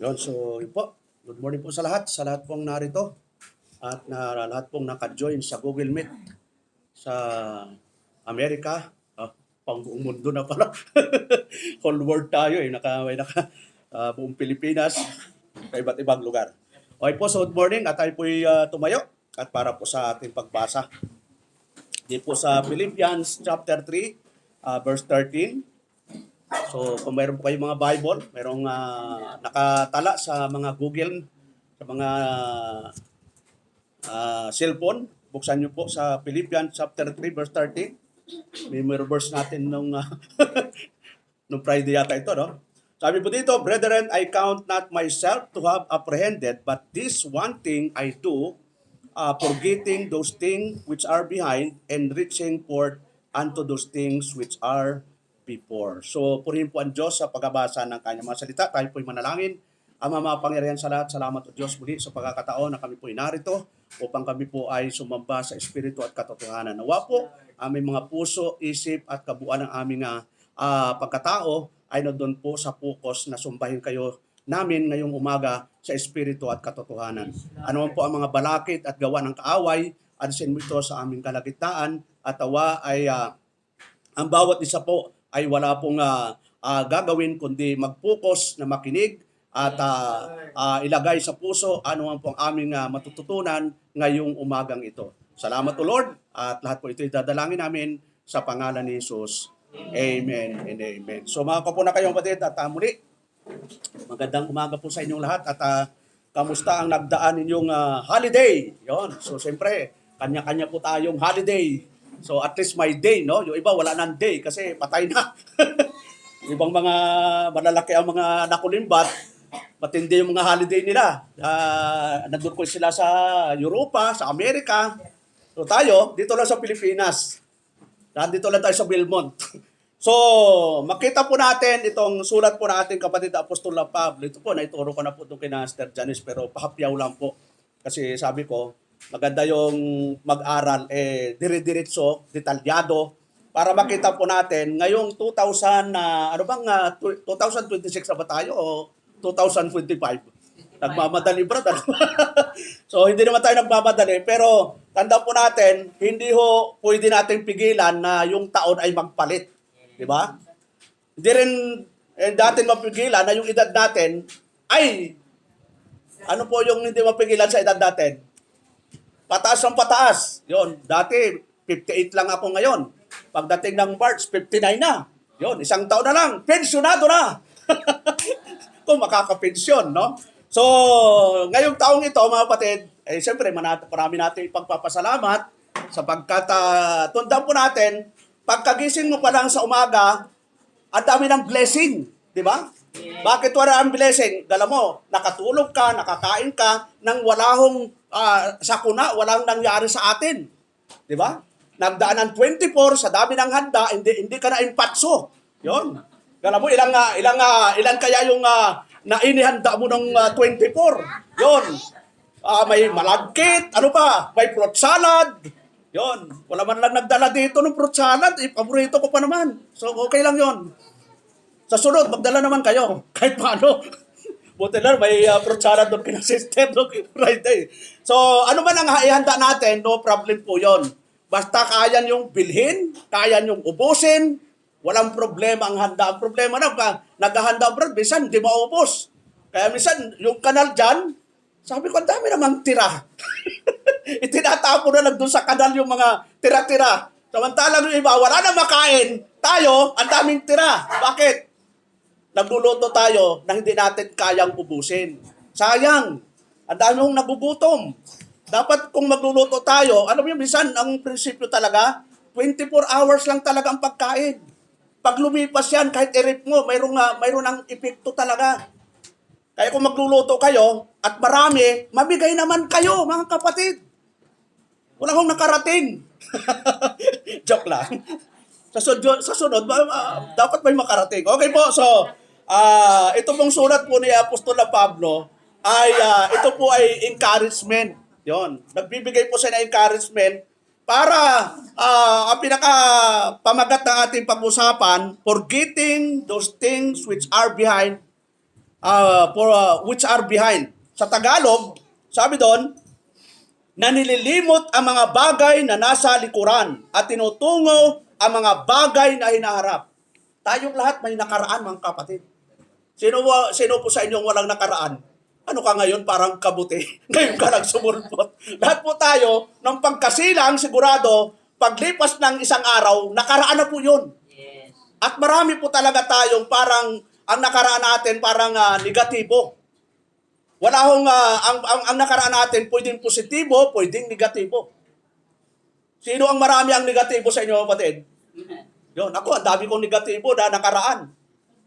Yun, so yun po. Good morning po sa lahat pong narito at na lahat pong naka-join sa Google Meet sa Amerika. Pang buong mundo na pala. Whole world tayo eh. Buong Pilipinas, sa iba't ibang lugar. Okay po, so good morning at tayo po'y tumayo at para po sa ating pagbasa. Di po sa Philippians chapter 3, verse 13. So kung mayroon po kayong mga Bible, mayroong nakatala sa mga Google, sa mga cellphone, buksan nyo po sa Philippians chapter 3 verse 13. May verse natin nung Friday yata ito, no? Sabi po dito, "Brethren, I count not myself to have apprehended, but this one thing I do, forgetting those things which are behind and reaching forth unto those things which are before." So, purihin po ang Diyos sa pagbabasa ng kanyang mga salita. Tayo po'y manalangin. Ama, mapangyarihan sa lahat, salamat o Diyos muli sa pagkakataon na kami po'y narito upang kami po ay sumamba sa Espiritu at katotohanan. Nawa po, aming mga puso, isip at kabuuan ng aming pagkatao ay doon po sa focus na sumbahin kayo namin ngayong umaga sa Espiritu at katotohanan. Ano man po ang mga balakid at gawa ng kaaway, alisin mo ito sa aming kalagitnaan at tawa ay ang bawat isa po ay wala pong gagawin kundi mag-focus na makinig at ilagay sa puso ano man po ang aming matututunan ngayong umagang ito. Salamat o Lord at lahat po ito idadalangin namin sa pangalan ni Jesus. Amen and amen. So mga kapuna kayong kapatid at muli, magandang umaga po sa inyong lahat at kamusta ang nagdaan ninyong holiday? Yon. So siyempre, kanya-kanya po tayong holiday. So at least my day, no? Yung iba wala nang day kasi patay na. Ibang mga malalaki ang mga nakulimbat, matindi yung mga holiday nila. Nandun ko sila sa Europa, sa Amerika. So tayo, dito lang sa Pilipinas. Nandito lang tayo sa Belmont. So, makita po natin itong sulat po natin kapatid Apostol Pablo. Ito po, naituro ko na po itong kina Master Janice, pero pahapyaw lang po. Kasi sabi ko, maganda yung mag-aral, dire-diretso, detalyado, para makita po natin ngayong 2026 na ba tayo o 2025? Nagmamadali brad. So hindi naman tayo nagmamadali pero tanda po natin, hindi ho pwede natin pigilan na yung taon ay magpalit. Di ba? Hindi rin natin mapigilan na yung edad natin ay ano po yung hindi mapigilan sa edad natin? Pataas ang pataas. Yon, dati 58 lang ako ngayon. Pagdating ng March, 59 na. Yon, isang taon na lang, pensyonado na. Kung makakapensyon, no? So, ngayong taong ito, mga kapatid, siyempre, marami natin ipagpapasalamat sapagkat tundang po natin, pagkagising mo pa lang sa umaga, ang dami ng blessing, di ba? Bakit wala ang blessing? Dala mo, nakatulog ka, nakakain ka, nang walahong sakuna, walang nangyari sa atin. Di ba? Nagdaan ng 24, sa dami ng handa, hindi ka na impatso. Yon. Dala mo, ilan kaya yung nainihanda mo ng 24? Yon. May malagkit, ano pa? May fruit salad. Yon. Wala man lang nagdala dito ng fruit salad. Paborito ko pa naman. So, okay lang yon. Sa sunod, magdala naman kayo. Kahit paano. Buti lang, may fruit salad doon kina sister no Friday. So, ano man ang ihanda natin, no problem po yon. Basta kaya yung bilhin, kaya yung ubusin, walang problema ang handa. Ang problema na, naghahanda bro, minsan hindi maubos. Kaya minsan, yung kanal dyan, sabi ko, ang dami namang tira. Itinatapo na lang doon sa kanal yung mga tira-tira. Samantalang yung iba, wala na makain. Tayo, ang daming tira. Bakit? Nagluluto tayo na hindi natin kayang ubusin. Sayang. Ang dami mong nagugutom. Dapat kung magluluto tayo, alam mo minsan, ang prinsipyo talaga, 24 hours lang talaga ang pagkain. Pag lumipas yan, kahit i-rip mo, mayroon ng epekto talaga. Kaya kung magluluto kayo, at marami, mabigay naman kayo, mga kapatid. Wala akong nakarating. Joke lang. Sa sunod, dapat may makarating. Okay po, so, ito pong sulat po ni Apostol Pablo, ito po ay encouragement. Yon. Nagbibigay po siya ng encouragement para ang pinaka-pamagat ng ating pag-usapan, forgetting those things which are behind which are behind. Sa Tagalog, sabi doon, na nililimot ang mga bagay na nasa likuran at tinutungo ang mga bagay na hinaharap. Tayong lahat may nakaraan, mga kapatid. Sino po sa inyong walang nakaraan? Ano ka ngayon? Parang kabuti. Ngayon ka lang sumulpot. Lahat po tayo, ng pagkasilang, sigurado, paglipas ng isang araw, nakaraan na po yun. Yes. At marami po talaga tayong parang, ang nakaraan natin parang negatibo. Wala hong, ang nakaraan natin pwedeng positibo, pwedeng negatibo. Sino ang marami ang negatibo sa inyo, kapatid? Yun, ako, ang dami kong negatibo na nakaraan.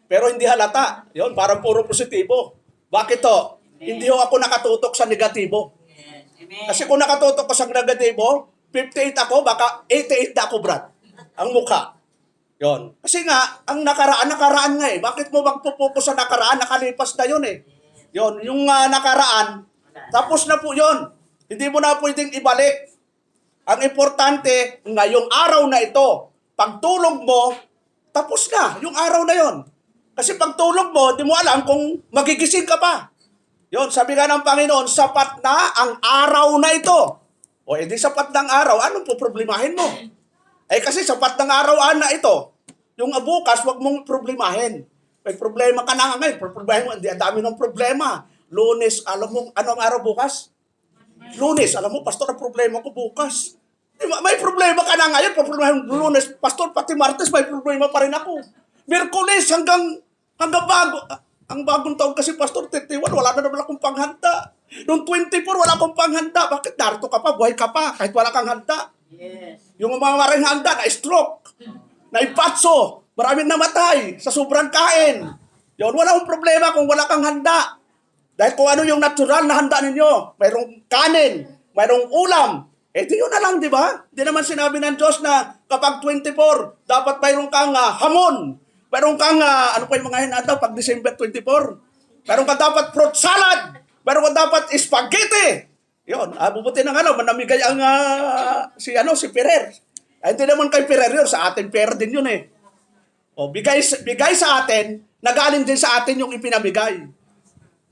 Pero hindi halata. Yun, parang puro positibo. Bakit to? Hindi ho ako nakatutok sa negatibo. Yes. Amen. Kasi kung nakatutok ko sa negatibo, 58 ako, baka 88 na ako, Brad. Ang mukha. Yun. Kasi nga, ang nakaraan nga eh. Bakit mo magpupokus sa nakaraan? Nakalipas na yun eh. Yun, yung nakaraan, tapos na po yun. Hindi mo na pwedeng ibalik. Ang importante, ngayong araw na ito, pagtulog mo, tapos na yung araw na yon. Kasi pagtulog mo, di mo alam kung magigising ka pa. Yun, sabi nga ng Panginoon, sapat na ang araw na ito. O edi sapat ng araw, anong poproblemahin mo? Eh kasi sapat ng araw na ito. Yung bukas, wag mong problemahin. May problema ka na ngayon, problema mo, hindi, ang dami ng problema. Lunes, alam mo, anong araw bukas? Lunes, alam mo, pastor, ang problema ko bukas. May problema ka na ngayon, problema Lunes, pastor, pati Martes, may problema pa rin ako. Miyerkules, hanggang ang bagong taon kasi, pastor, 31, wala na naman akong panghanda. Noong 24, wala akong panghanda. Bakit narito ka pa, buhay ka pa, kahit wala kang handa? Yes. Yung mga maring handa, na-stroke, na-impatso, maraming namatay sa sobrang kain. Yun, wala akong problema kung wala kang handa. Dahil kung ano yung natural na handa ninyo, mayroong kanin, mayroong ulam, di yun na lang, di ba? Di naman sinabi ng Diyos na kapag 24, dapat mayroong kang hamon, mayroong kang, ano pa yung mga hinanda pag December 24, mayroong kang dapat fruit salad, mayroong kang dapat spaghetti. Yun, bubuti ng manamigay ang si Ferrer. Ay, hindi naman kay Ferrer yun, sa atin Ferrer din yun eh. O, bigay sa atin, nagaling din sa atin yung ipinabigay.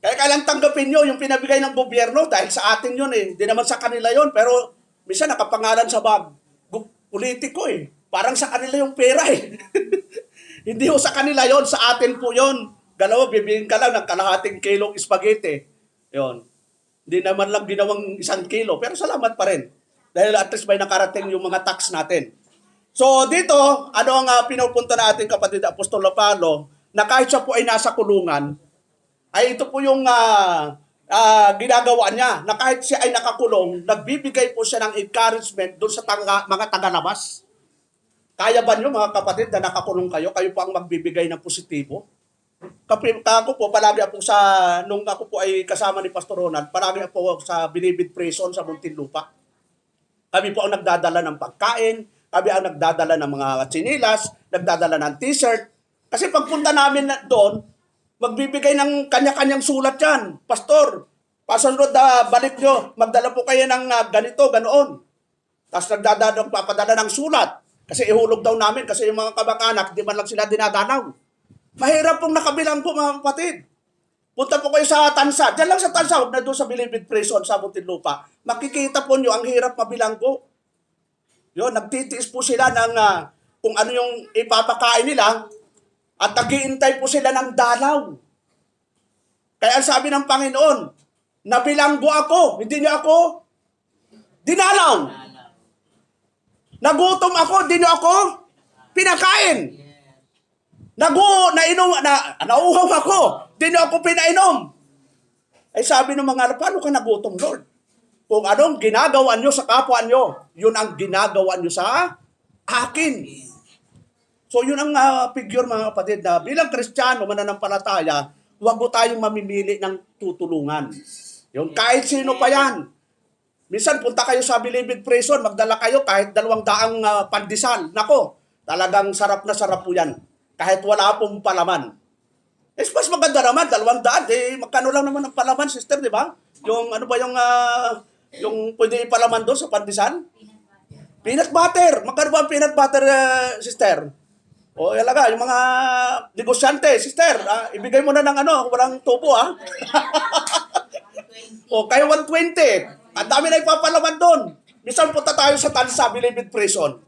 Kaya kailang tanggapin nyo yung pinabigay ng gobyerno dahil sa atin yun eh. Hindi naman sa kanila yun, pero minsan nakapangalan sa bag. Politiko eh. Parang sa kanila yung pera eh. Hindi ho sa kanila yon, sa atin po yon. Galaw, bibigyan ka lang ng kalahating kilong spaghetti. Yon. Hindi naman lang ginawang 1 kilo, pero salamat pa rin. Dahil at least may nakarating yung mga tax natin. So dito, ano ang pinupunta natin kapatid Apostolo Pablo, na kahit siya po ay nasa kulungan, ay ito po yung ginagawa niya, na kahit siya ay nakakulong, nagbibigay po siya ng encouragement doon sa mga tagalabas. Kaya ba niyo mga kapatid na nakakulong kayo po ang magbibigay ng positibo? Ako po, palagi po nung ako po ay kasama ni Pastor Ronald, palagi po sa Bilibid Prison sa Muntinlupa. Kami po ang nagdadala ng pagkain, kami ang nagdadala ng mga chinilas, nagdadala ng t-shirt. Kasi pagpunta namin doon, magbibigay ng kanya-kanyang sulat yan. Pastor, pasunod na balik nyo, magdala po kayo ng ganito, ganoon. Tapos papadala ng sulat. Kasi ihulog daw namin, kasi yung mga kabak-anak, di man lang sila dinadanaw. Mahirap pong nakabilang po mga kapatid. Punta po kayo sa Tansa. Diyan lang sa Tansa, huwag na doon sa Bilibid Prison sa Muntinlupa. Makikita po nyo, ang hirap mabilang po. Yun, nagtitiis po sila ng kung ano yung ipapakain nila at nag-iintay po sila ng dalaw. Kaya ang sabi ng Panginoon, nabilanggo ako, hindi niyo ako dinalaw. Nagutom ako, hindi niyo ako pinakain. Nauuhaw ako, hindi niyo ako pinainom. Ay sabi ng mga, paano ka nagutom, Lord? Kung anong ginagawa nyo sa kapwa nyo, yun ang ginagawa nyo sa akin. So yun ang figure mga kapatid na bilang Kristiyano, mananampalataya, huwag mo tayong mamimili ng tutulungan. Yung kahit sino pa yan. Minsan punta kayo sa Bilibid Prison, magdala kayo kahit 200 pandesal. Nako, talagang sarap na sarap po yan. Kahit wala pong palaman. Mas maganda naman, 200, magkano lang naman ang palaman, sister, di ba? Yung ano ba yung pwede ipalaman doon sa pandesal? Peanut butter. Magkano ba ang peanut butter, sister? O talaga, yung mga negosyante, sister, ibigay mo na ng walang tubo O kayo 120, ang dami na ipapalaman doon. Minsan punta tayo sa Tansa, Bilibid Prison.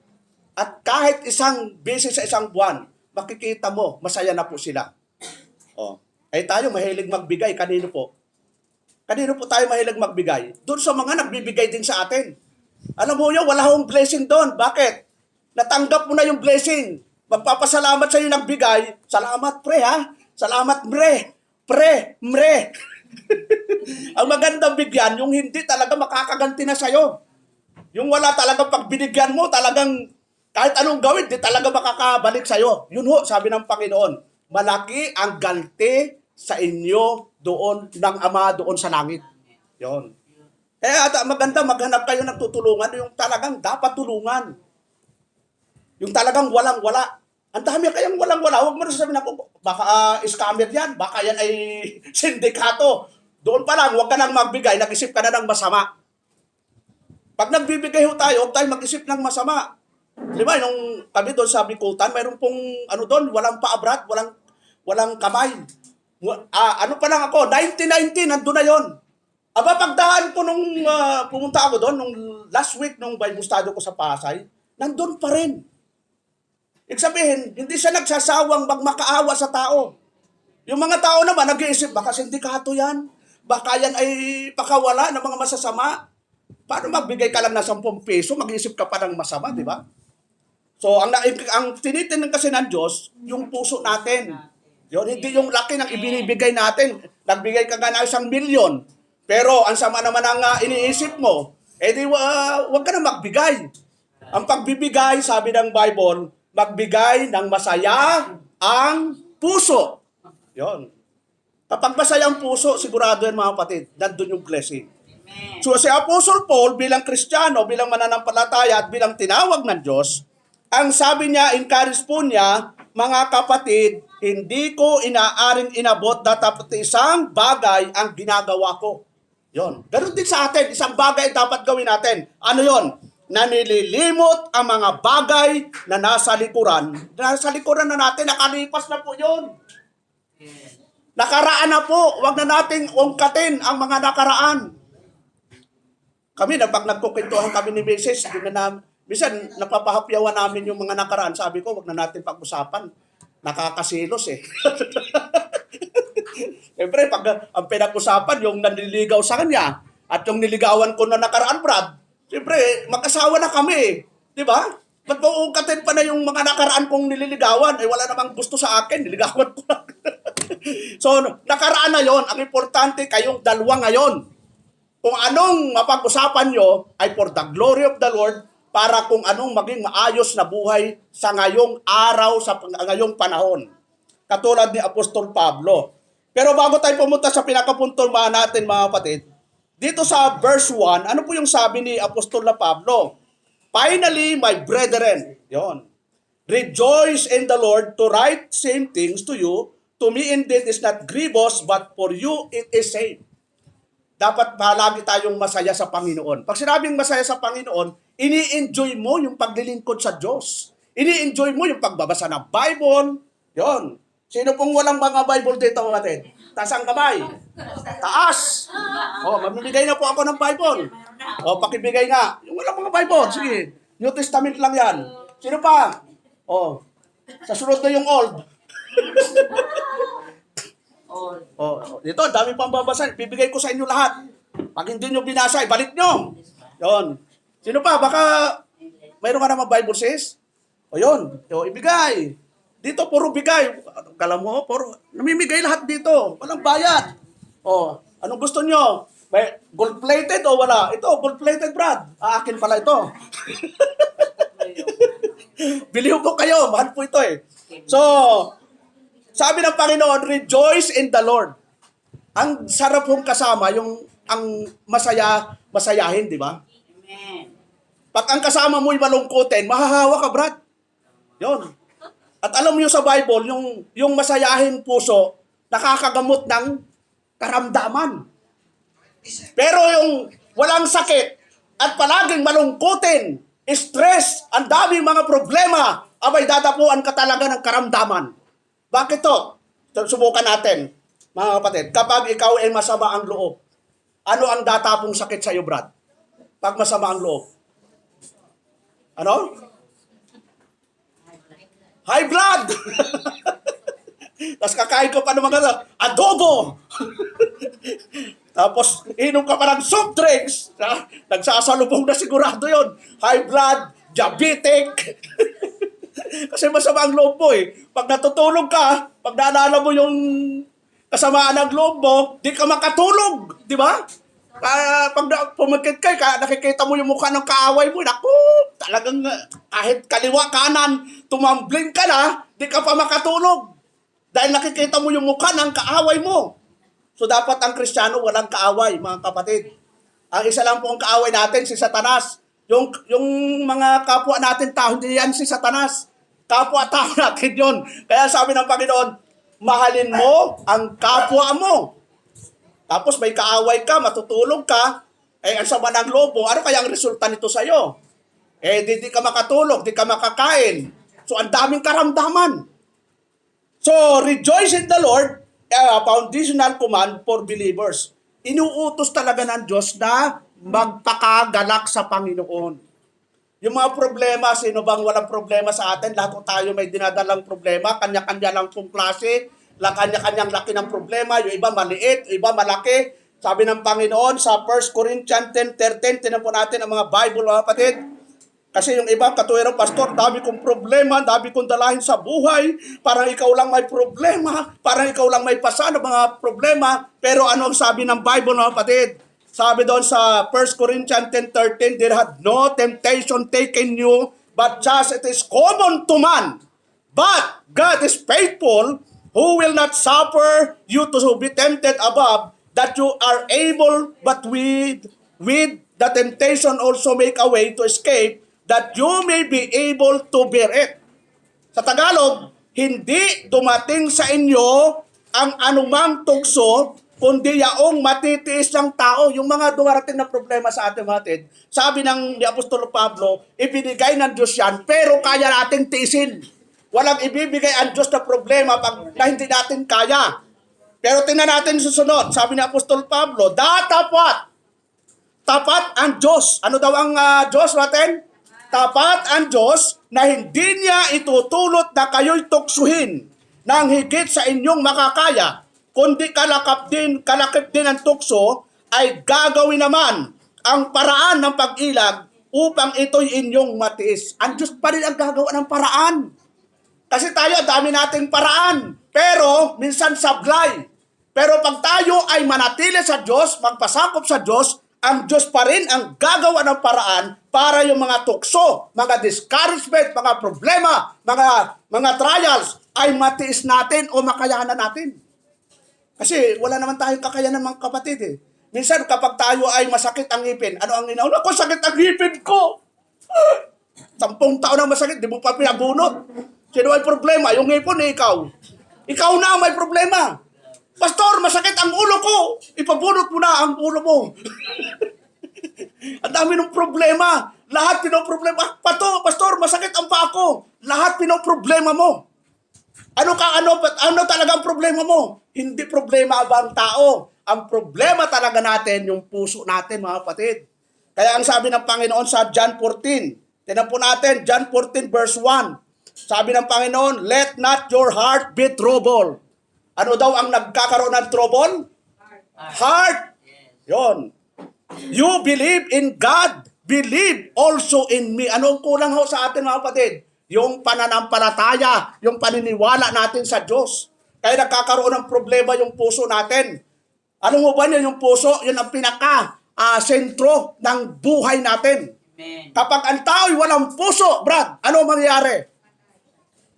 At kahit isang beses sa isang buwan, makikita mo, masaya na po sila. O, ay tayo mahilig magbigay. Kanino po? Kanino po tayo mahilig magbigay? Doon sa mga nagbibigay din sa atin. Alam mo yun, wala akong blessing doon. Bakit? Natanggap mo na yung blessing. Magpapasalamat sa iyo nagbigay. Salamat, pre, ha? Salamat, mre. Pre, mre. Ang magandang bigyan, yung hindi talaga makakaganti na sa'yo. Yung wala talagang pagbinigyan mo, talagang kahit anong gawin, di talaga makakabalik sa'yo. Yun ho, sabi ng Panginoon, malaki ang ganti sa inyo doon ng Ama doon sa langit. Yun. Kaya maganda maghanap kayo ng tutulungan, yung talagang dapat tulungan. Yung talagang walang-wala. Ang dami kayang walang-wala. Huwag mo na sasabihin ako, baka scammer yan, baka yan ay sindikato. Doon pa lang, huwag ka nang magbigay, nag-isip ka na ng masama. Pag nagbibigay ho tayo, huwag tayo mag-isip ng masama. Di ba, nung kami doon sa Bikutan, mayroon pong, doon, walang paabrat, walang kamay. Ano pa lang ako, 1990, nandun na yon. Aba, pagdaan ko nung pumunta ako doon, nung last week, nung Bible study ko sa Pasay, nandun pa rin. Ibig sabihin, hindi siya nagsasawang magmakaawa sa tao. Yung mga tao naman, nag-iisip, baka sindikato yan, baka yan ay pakawala ng mga masasama. Paano magbigay ka lang ng 10 piso, mag-iisip ka pa ng masama, di ba? So, ang tinitingnan kasi ng Diyos, yung puso natin. Yun, hindi yung laki ng ibinibigay natin. Nagbigay ka nga ng 1 milyon, pero ang sama naman ang iniisip mo, di wag ka na magbigay. Ang pagbibigay, sabi ng Bible, magbigay ng masaya ang puso. Yon. Kapag masaya ang puso, sigurado yan mga kapatid, nandun yung blessing. So si Apostle Paul bilang Kristiyano, bilang mananampalataya at bilang tinawag ng Diyos, ang sabi niya, encourage po niya, mga kapatid, hindi ko inaaring inabot na dapat isang bagay ang ginagawa ko. Yon. Ganun din sa atin, isang bagay dapat gawin natin. Ano yon? Na nililimot ang mga bagay na nasa likuran. Nasa likuran na natin, nakalipas na po yun. Nakaraan na po, wag na nating ungkatin ang mga nakaraan. Kami, pag nagkukwentuhan kami ni Mrs., minsan napapahapyawan namin yung mga nakaraan. Sabi ko, wag na natin pag-usapan. Nakakasilos eh. Siyempre, pag ang pinag-usapan, yung nanliligaw sa kanya, at yung niligawan ko na nakaraan, Brad, siyempre, mag-asawa na kami. Di ba? Ba't uungkatin pa na yung mga nakaraan kong nililigawan? Wala namang gusto sa akin, niligawan ko lang. So, nakaraan na yon. Ang importante, kayong dalawa ngayon. Kung anong mapag-usapan nyo ay for the glory of the Lord, para kung anong maging maayos na buhay sa ngayong araw, sa ngayong panahon. Katulad ni Apostol Pablo. Pero bago tayo pumunta sa pinakapuntuhan natin mga kapatid, dito sa verse 1, ano po yung sabi ni Apostol na Pablo? Finally, my brethren, yon, rejoice in the Lord. To write same things to you, to me indeed is not grievous, but for you it is safe. Dapat palagi tayong masaya sa Panginoon. Pag sinabing masaya sa Panginoon, ini-enjoy mo yung paglilingkod sa Diyos. Ini-enjoy mo yung pagbabasa ng Bible. Yon. Sino pong walang mga Bible dito mga kapatid? Taas ang kamay. Taas. Mamimigay na po ako ng Bible. Pakibigay nga. Yung walang mga Bible, sige. New Testament lang yan. Sino pa? Sa sunod na yung Old. Dito, dami pang babasahin. Bibigay ko sa inyo lahat. Pag hindi nyo binasa, ibalik nyo. Yon. Sino pa? Baka mayroon ka naman Bible sis? Yun. Ibigay. Dito, puro bigay. Kala mo, namimigay lahat dito. Walang bayad. Anong gusto nyo? May gold-plated o wala? Ito, gold-plated, Brad. Akin pala ito. Biliw ko kayo. Mahal po ito eh. So, sabi ng Panginoon, rejoice in the Lord. Ang sarap hong kasama, ang masayahin, di ba? Amen. Pag ang kasama mo'y malungkutin, mahahawa ka, Brad. Yon. At alam mo sa Bible, yung masayahin puso, nakakagamot ng karamdaman. Pero yung walang sakit at palaging malungkutin, stress, ang daming mga problema, abay dadapuan ka talaga ng karamdaman. Bakit to? Subukan natin, mga kapatid. Kapag ikaw ay masama ang loob, ano ang datapong sakit sa iyo, Brad? Pag masama ang loob. Ano? High blood! Tapos kakain ko pa ng mga adobo! Tapos inom ka pa ng soft drinks. Nagsasalubong na sigurado yon. High blood, diabetic. Kasi masama ang loob mo eh. Pag natutulog ka, pag naalala mo yung kasamaan ng loob mo, di ka makatulog. Di ba? Pag pumakit ka, nakikita mo yung mukha ng kaaway mo, naku, talagang kahit kaliwa kanan, tumambling ka na, di ka pa makatulog. Dahil nakikita mo yung mukha ng kaaway mo. So dapat ang Kristiyano walang kaaway, mga kapatid. Ang isa lang po ang kaaway natin, si Satanas. Yung mga kapwa natin tao, hindi yan si Satanas. Kapwa tao natin yun. Kaya sabi ng Panginoon, mahalin mo ang kapwa mo. Tapos may kaaway ka, matutulog ka, ang sama ng loob mo, ano kaya ang resulta nito sa'yo? Di ka makatulog, di ka makakain. So, ang daming karamdaman. So, rejoice in the Lord, foundational command for believers. Inuutos talaga ng Diyos na magpakagalak sa Panginoon. Yung mga problema, sino bang walang problema sa atin? Lahat tayo may dinadalang problema, kanya-kanya lang pong klase, kanya-kanyang laki ng problema, yung iba maliit, yung iba malaki. Sabi ng Panginoon sa 1 Corinthians 10:13, tinan po natin ang mga Bible, mga kapatid. Kasi yung iba, katuwira, pastor, dami kong problema, dami kong dalahin sa buhay, parang ikaw lang may problema, parang ikaw lang may pasano mga problema. Pero ano ang sabi ng Bible, mga kapatid? Sabi doon sa 1 Corinthians 10:13, there had no temptation taken you, but just it is common to man. But God is faithful, who will not suffer you to be tempted above that you are able, but with the temptation also make a way to escape, that you may be able to bear it. Sa Tagalog, hindi dumating sa inyo ang anumang tukso, kundi yaong matitiis ng tao. Yung mga dumarating na problema sa ating matid, sabi ng ni Apostolo Pablo, ibinigay ng Diyos yan, pero kaya natin tiisin. Walang ibibigay ang Diyos na problema na hindi natin kaya. Pero tingnan natin susunod. Sabi ni Apostol Pablo, tapat ang Diyos. Ano daw ang Diyos natin? Tapat ang Diyos na hindi niya itutulot na kayo'y tuksuhin ng higit sa inyong makakaya, kundi kalakip din ang tukso ay gagawin naman ang paraan ng pag-ilag upang ito'y inyong matiis. Ang Diyos pa rin ang gagawa ng paraan. Kasi tayo, dami nating paraan. Pero, minsan sablay. Pero pag tayo ay manatili sa Diyos, magpasakop sa Diyos, ang Diyos pa rin ang gagawa ng paraan para yung mga tukso, mga discouragement, mga problema, mga trials, ay matiis natin o makayanan natin. Kasi wala naman tayong kakayanan, mga kapatid eh. Minsan kapag tayo ay masakit ang ngipin, ano ang inauna ko? Sakit ang ngipin ko! 10 taon na masakit, di mo pa pinabunot. Sino may problema? Yung ngipon eh, ikaw. Ikaw na may problema. Pastor, masakit ang ulo ko. Ipabunot mo na ang ulo mo. Ang dami ng problema. Lahat pinoproblema. Pastor, masakit ang paa ko. Lahat pinoproblema mo. Ano talaga ang problema mo? Hindi problema ba ang tao? Ang problema talaga natin, yung puso natin, mga kapatid. Kaya ang sabi ng Panginoon sa John 14, tinan po natin, John 14 verse 1. Sabi ng Panginoon, let not your heart be troubled. Ano daw ang nagkakaroon ng trouble? Heart. Yon. You believe in God, believe also in me. Ano ang kulang ho sa atin, mga kapatid? Yung pananampalataya, yung paniniwala natin sa Diyos. Kaya nagkakaroon ng problema yung puso natin. Ano mo ba yun? Yung puso, yun ang sentro ng buhay natin. Amen. Kapag ang tao'y walang puso, Brad, ano mangyayari?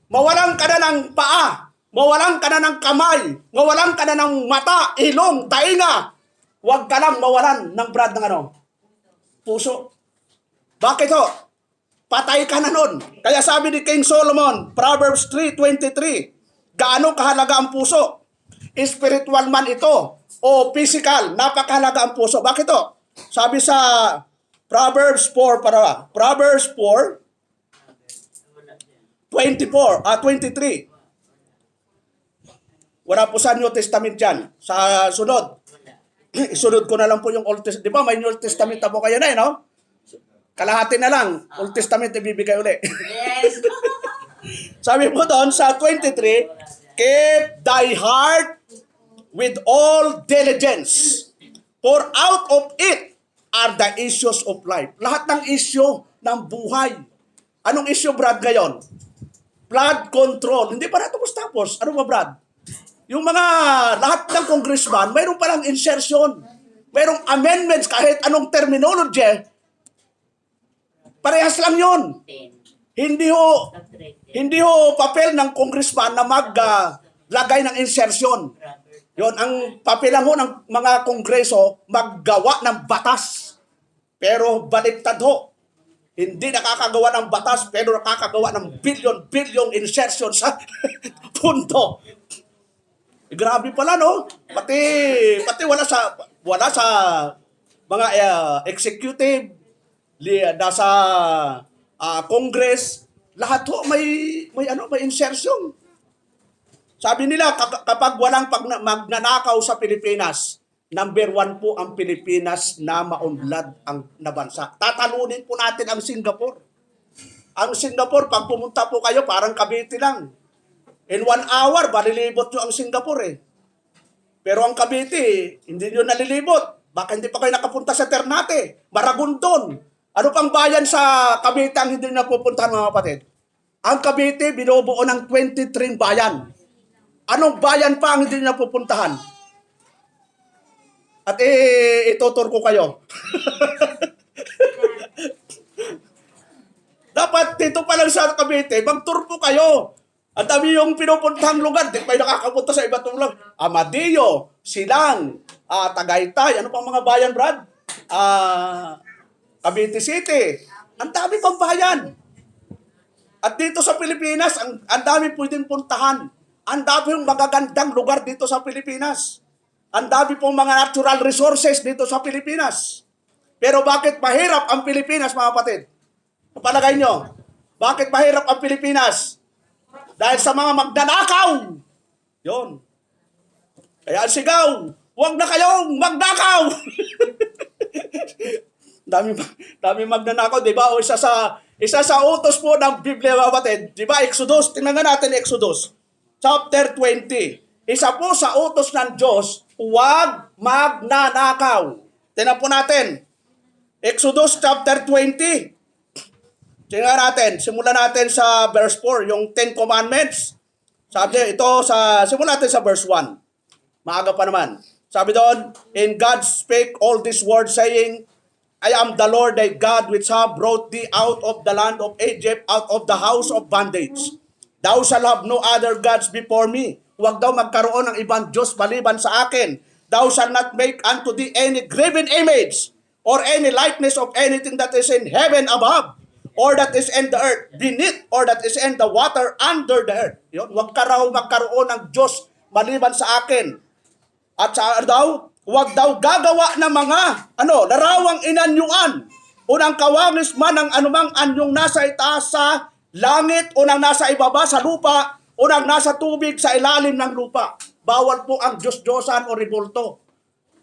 Mawalan ka na ng paa, mawalan ka na ng kamay, mawalan ka na ng mata, ilong, tainga. Huwag ka lang mawalan ng Brad ng puso. Bakit ho? Patay ka na nun. Kaya sabi ni King Solomon, Proverbs 3:23, gaano kahalaga ang puso? Spiritual man ito o physical, napakahalaga ang puso. Bakit ho? Sabi sa Proverbs 4, 23. Wala po sa New Testament yan. Sa sunod. Isunod ko na lang po yung Old Testament. Di ba may New Testament na po kayo na no? Kalahati na lang. Old Testament ibibigay uli. Yes. Sabi po doon sa 23, keep thy heart with all diligence, for out of it are the issues of life. Lahat ng issue ng buhay. Anong issue, Brad, ngayon? Flood control. Hindi pa natin tapos. Ano ba, Brad? Yung mga lahat ng congressman, mayroon palang insertion. Mayroong amendments, kahit anong terminology, parehas lang yon. Hindi ho papel ng congressman na maglagay ng insertion. Yon ang papel lang ho ng mga kongreso maggawa ng batas. Pero baliktad ho. Hindi nakakagawa ng batas pero nakakagawa ng billion insertion sa punto. Grabe pala no. Pati wala sa mga executive nasa Congress, lahat ho may insertion. Sabi nila kapag walang magnanakaw sa Pilipinas, number 1 po ang Pilipinas na maunlad na bansa. Tatalunin po natin ang Singapore. Ang Singapore, pag pumunta po kayo, parang Cavite lang. In 1 hour, balilibot nyo ang Singapore eh. Pero ang Cavite, hindi nyo nalilibot. Baka hindi pa kayo nakapunta sa Ternate, Maragondon. Ano pang bayan sa Cavite ang hindi napupuntahan mga kapatid? Ang Cavite, binubuo ng 23 bayan. Anong bayan pa ang hindi napupuntahan? At itutur ko kayo. Dapat dito pa lang sa Cavite, mag-tour po kayo. Ang dami yung pinupuntahang lugar. Di pa yung nakakapunta sa iba't lugar. Amadillo, Silang, Tagaytay. Ano pang mga bayan, Brad? Cavite City. Ang dami pang bayan. At dito sa Pilipinas, ang dami pwedeng puntahan. Ang dami yung magagandang lugar dito sa Pilipinas. Ang dami pong mga natural resources dito sa Pilipinas. Pero bakit mahirap ang Pilipinas, mga kapatid? Palagay nyo, bakit mahirap ang Pilipinas? Dahil sa mga magnanakaw. Yun. Kaya ang sigaw, huwag na kayong magnakaw. dami magnanakaw, di ba? O isa sa utos po ng Biblia, mga kapatid. Di ba, Exodus, tingnan natin Exodus. Chapter 20. Isa po sa utos ng Diyos, huwag magnanakaw. Tingnan po natin. Exodus chapter 20. Tingnan natin. Simulan natin sa verse 4, yung 10 commandments. Sabi ito, simulan natin sa verse 1. Maaga pa naman. Sabi doon, and God spake all these words saying, I am the Lord thy God which have brought thee out of the land of Egypt, out of the house of bondage. Thou shalt have no other gods before me. Huwag daw magkaroon ng ibang Diyos maliban sa akin. Thou shalt not make unto thee any graven image, or any likeness of anything that is in heaven above, or that is in the earth beneath, or that is in the water under the earth. Yun, huwag ka raw magkaroon ng Diyos maliban sa akin. At sa daw, huwag daw gagawa ng mga larawang inanyuan, unang kawangis man ng anumang anyong nasa itaas sa langit, unang nasa ibaba sa lupa, unang nasa tubig sa ilalim ng lupa. Bawal po ang Diyos-Diyosan o rebulto.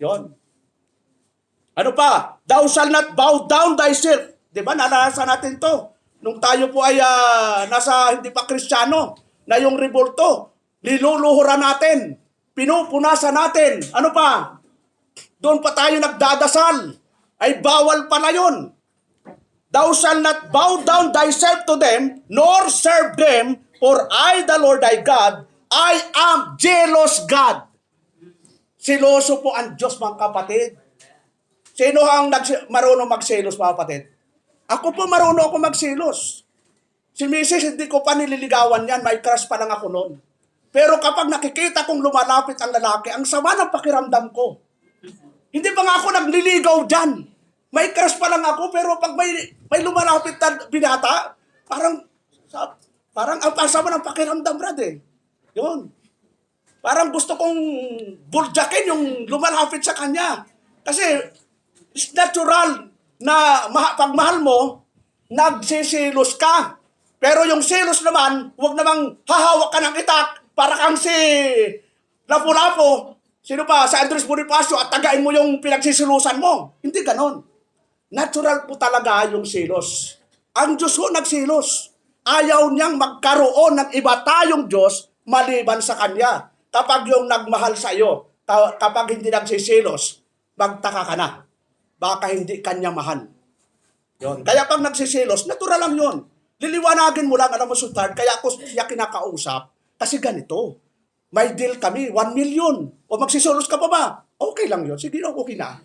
Yon. Ano pa? Thou shalt not bow down thyself. Di ba? Naranasan natin to. Nung tayo po ay nasa hindi pa Kristiyano, na yung rebulto, niluluhuran natin, pinupunasan natin. Ano pa? Doon pa tayo nagdadasal. Ay bawal pala yun. Thou shalt not bow down thyself to them, nor serve them, for I, the Lord thy God, I am jealous God. Siloso po ang Diyos, mga kapatid. Sino ang marunong magselos, mga kapatid? Ako po marunong ako magselos. Si Mrs. hindi ko pa nililigawan yan, may crush pa lang ako noon. Pero kapag nakikita kong lumalapit ang lalaki, ang sama ng pakiramdam ko. Hindi ba nga ako nagliligaw dyan? May crush pa lang ako, pero pag may lumalapit na binata, parang ang pasama ng pakiramdam, Brad eh. Yun. Parang gusto kong buljakin yung lumalapit sa kanya. Kasi it's natural na pag mahal mo, nagsisilos ka. Pero yung selos naman, huwag namang hahawak ka ng itak para kang si Lapu-Lapu. Sino pa? Si Andres Bonifacio at tagain mo yung pinagsisilusan mo. Hindi ganon. Natural po talaga yung selos. Ang Diyos ho nagselos. Ayaw niyang magkaroon ng iba tayong Diyos maliban sa Kanya. Kapag yung nagmahal sa iyo, kapag hindi nagsiselos, magtaka ka na. Baka hindi Kanya mahal. Yun. Kaya pag nagsiselos, natural lang yun. Liliwanagin mo lang, alam mo, Sultan, kaya ako siya kinakausap. Kasi ganito, may deal kami, 1 million. O magsiselos ka pa ba? Okay lang yun. Sige, okay na.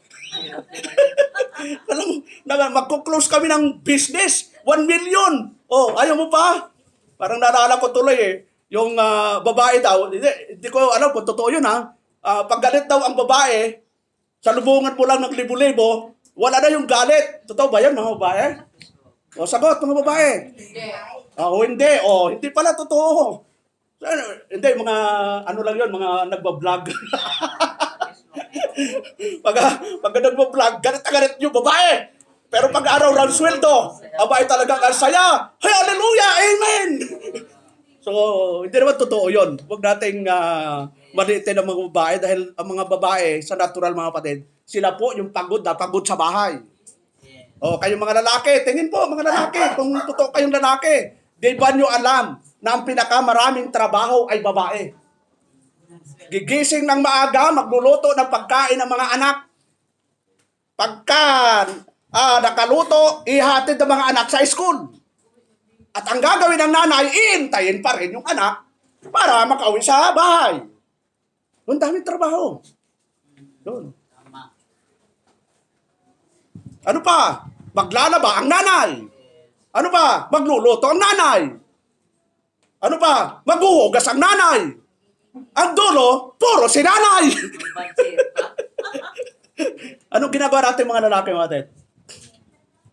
Alam mo, magko-close kami ng business. 1 million. Oh, ayaw mo pa? Parang naalala ko tuloy yung babae daw. Hindi ko alam kung totoo yun ha. Pag galit daw ang babae, salubungan mo lang ng libo-libo, wala na yung galit. Totoo ba yan mga babae? O sagot mga babae. Hindi. Hindi pala totoo. Hindi, mga ano lang yun, mga nagbablog. pag nagbablog, galit yung babae. Pero pag araw ng sweldo, abay talagang ang saya. Hey, hallelujah, amen! So, hindi naman totoo yun. Huwag nating maliitin ang mga babae dahil ang mga babae, sa natural mga kapatid, sila po yung pagod sa bahay. O, kayong mga lalaki, tingin po mga lalaki, kung totoo kayong lalaki, di ba nyo alam na ang pinakamaraming trabaho ay babae? Gigising ng maaga, magluluto ng pagkain ng mga anak. Pagka nakaluto, ihatid ng mga anak sa school. At ang gagawin ng nanay, iintayin pa rin yung anak para makauwi sa bahay. Ang daming trabaho. Doon. Ano pa? Maglalaba ang nanay. Ano pa? Magluluto ang nanay. Ano pa? Maghuhugas ang nanay. Ang dulo, puro si nanay. Anong ginagawa natin mga lalaki, mga tet?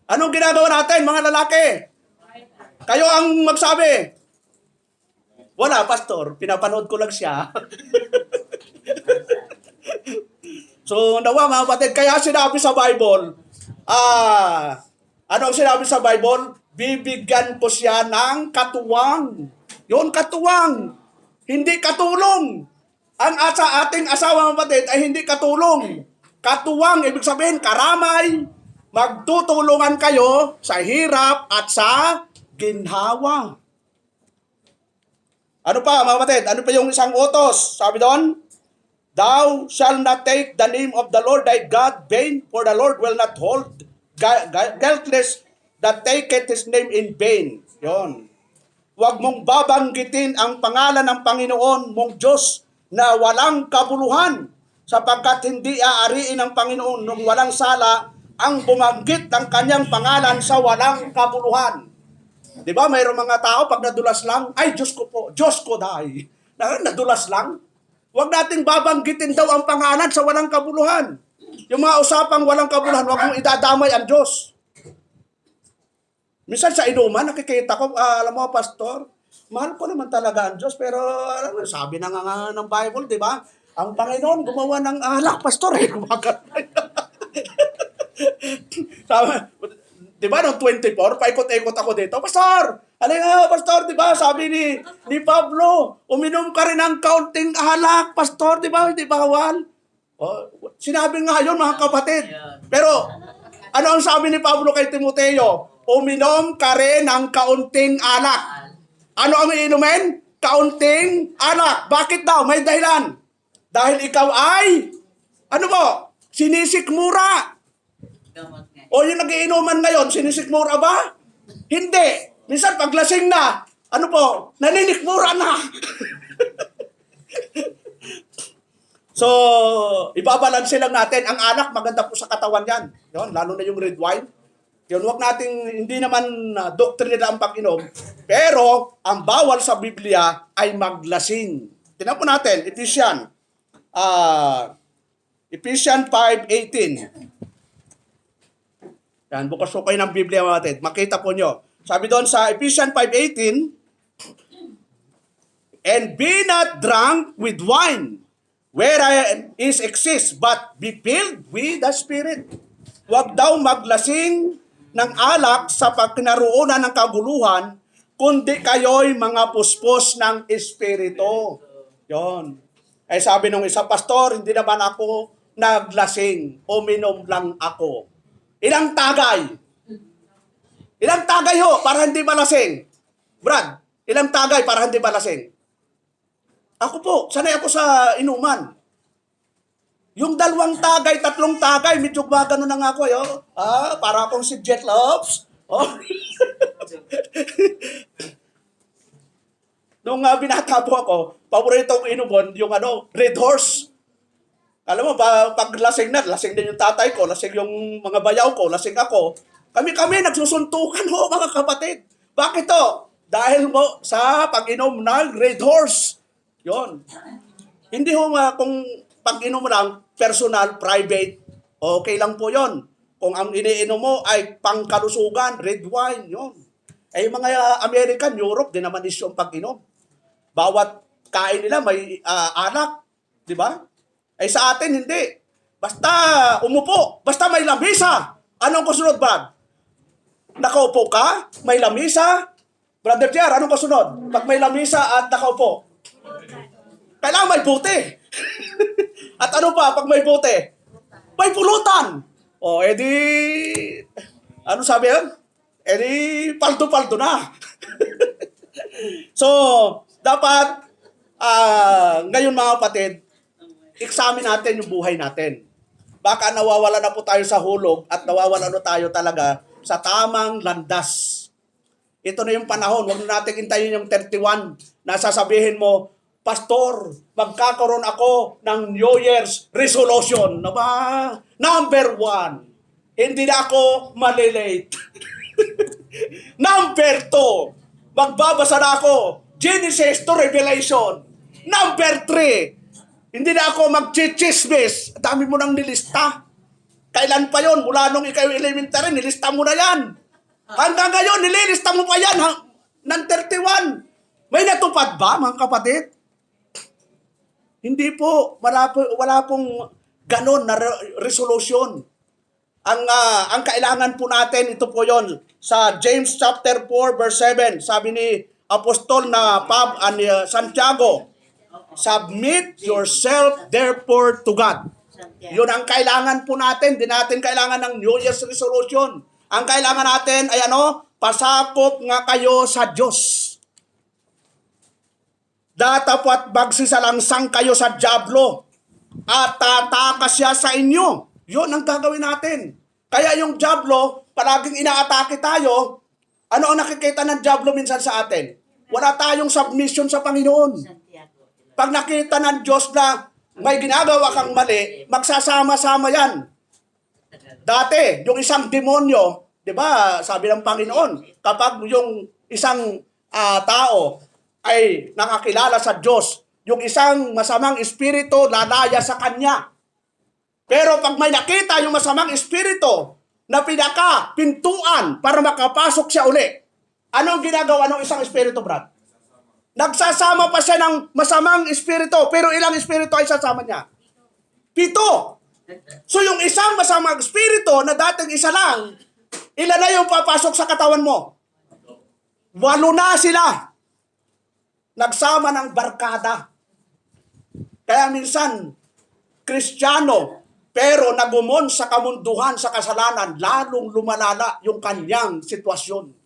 Anong ginagawa natin mga lalaki? Kayo ang magsabi. Wala, pastor. Pinapanood ko lang siya. So, nawa mga kapatid, kaya sinabi sa Bible, ano ang sinabi sa Bible? Bibigyan ko siya ng katuwang. Yun, katuwang. Hindi katulong. Ang ating asawa mga kapatid ay hindi katulong. Katuwang, ibig sabihin, karamay. Magtutulungan kayo sa hirap at sa ginhawa. Ano pa mga kapatid? Ano pa yung isang utos? Sabi doon, thou shalt not take the name of the Lord thy God vain, for the Lord will not hold guiltless that taketh his name in vain. Yon. Huwag mong babanggitin ang pangalan ng Panginoon mong Diyos na walang kabuluhan, sapagkat hindi aariin ng Panginoon nung walang sala ang bumanggit ng kanyang pangalan sa walang kabuluhan. Di ba, mayroong mga tao pag nadulas lang, ay Diyos ko po, Diyos ko dahil. Nadulas lang. Huwag nating babanggitin daw ang pangalan sa walang kabuluhan. Yung mga usapang walang kabuluhan, huwag mong idadamay ang Diyos. Minsan sa inuman, nakikita ko, alam mo, pastor, mahal ko naman talaga ang Diyos, pero alam mo, sabi na nga ng Bible, di ba? Ang Panginoon gumawa ng alak, pastor, sabi, di ba, noong 24, paikot-ikot ako dito, pastor, pastor, di ba, sabi ni Pablo, uminom ka rin ng kaunting alak, pastor, di ba, hindi bawal? Sinabi nga yun, mga kapatid. Pero, ano ang sabi ni Pablo kay Timoteo? Uminom ka rin ng kaunting alak. Ano ang iinumin? Kaunting alak. Bakit daw? May dahilan. Dahil ikaw ay, ano po? Sinisikmura. O yung nagiinuman ngayon, sinisikmura ba? Hindi. Minsan paglasing na, ano po? Naninikmura na. So, ibabalanse lang natin. Ang alak, maganda po sa katawan yan. Yun, lalo na yung red wine. Yun, huwag nating, hindi naman doktrina ang pag-inom. Pero, ang bawal sa Biblia ay maglasing. Tingnan po natin, Ephesians 5:18. Yan, bukas po kayo ng Biblia mga kapatid. Makita po nyo. Sabi doon sa Ephesians 5:18, and be not drunk with wine, wherein is excess, but be filled with the Spirit. Huwag daw maglasing ng alak sa pagkinaroonan ng kaguluhan, kundi kayo'y mga puspos ng Espiritu. Yon. Ay sabi nung isa, Pastor, hindi naman ako naglasing, uminom lang ako. Ilang tagay? Ilang tagay ho para hindi malasing? Brad, ilang tagay para hindi malasing? Ako po, sanay ako sa inuman. Yung 2 tagay, 3 tagay, medyo gumagano na nga ako. Para akong si Jet Loves. Oh. Nung binata po ako, paborito kong inuman, yung Red Horse. Alam mo, pag lasing na, lasing din yung tatay ko, lasing yung mga bayaw ko, lasing ako. Kami nagsusuntukan ho, mga kapatid. Bakit to? Dahil mo sa pag-inom ng Red Horse. Yon. Hindi ho kung pag-inom mo lang, personal, private, okay lang po yon. Kung ang iniinom mo ay pangkalusugan, red wine, yon. Ay mga American, Europe, din naman is yung pag-inom. Bawat kain nila may alak, di ba? Ay sa atin, hindi. Basta umupo, basta may lamisa. Anong kasunod, Brad? Nakaupo ka, may lamisa. Brother Jer, anong kasunod? Pag may lamisa at nakaupo, kailangan may buti. At ano pa, pag may buti? May pulutan. O, edi, ano sabi yan? Edi, paldo-paldo na. So, dapat, ngayon mga kapatid, examine natin yung buhay natin. Baka nawawala na po tayo sa hulog at nawawala na tayo talaga sa tamang landas. Ito na yung panahon. Huwag na natin hintayin yung 31 na sasabihin mo, Pastor, magkakaroon ako ng New Year's resolution. Number 1, hindi na ako malilate. Number 2, magbabasa na ako Genesis to Revelation. Number 3, hindi na ako mag-chichismis. Dami mo nang nilista. Kailan pa yon? Mula nung ikaw elementary, nilista mo na yan. Hanggang ngayon, nililista mo pa yan ng 31. May natupad ba, mga kapatid? Hindi po. Wala pong ganon na resolution. Ang kailangan po natin, ito po yon sa James chapter 4 verse 7. Sabi ni Apostol na Santiago, submit yourself therefore to God. Yun ang kailangan po natin. Di natin kailangan ng New Year's resolution. Ang kailangan natin ay pasakop nga kayo sa Diyos. Datapat magsisalangsang kayo sa dyablo at tatakas siya sa inyo. Yun ang gagawin natin. Kaya yung dyablo, palaging inaatake tayo. Ano ang nakikita ng dyablo minsan sa atin? Wala tayong submission sa Panginoon. Pag nakita ng Diyos na may ginagawa kang mali, magsasama-sama yan. Dati, yung isang demonyo, di ba, sabi ng Panginoon, kapag yung isang tao ay nakakilala sa Diyos, yung isang masamang espiritu lalaya sa kanya. Pero pag may nakita yung masamang espiritu na pinaka-pintuan para makapasok siya uli, anong ginagawa ng isang espiritu, Brad? Nagsasama pa siya ng masamang espiritu, pero ilang espiritu ay sasama niya? 7. So yung isang masamang espiritu na dating isa lang, ilan na yung papasok sa katawan mo? 8 na sila. Nagsama ng barkada. Kaya minsan, Kristiyano, pero nagumon sa kamunduhan, sa kasalanan, lalong lumalala yung kanyang sitwasyon.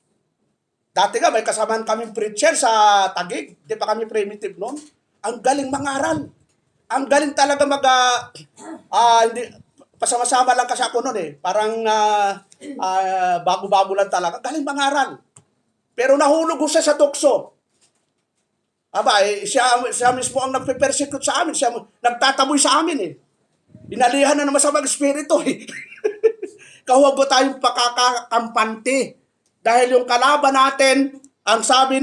Dati nga, may kasamaan kaming preacher sa Taguig. Di pa kami primitive noon. Ang galing mangaral. Ang galing talaga pasama-sama lang kasi ako noon eh. Parang bago-bago lang talaga. Galing mangaral. Pero nahulog ko siya sa tukso. Siya mismo ang nagpe-persecute sa amin. Siya nagtataboy sa amin eh. Inalihan na naman sa mga espiritu eh. Kahuwag ko tayong pakakakampante. Dahil yung kalaban natin, ang sabi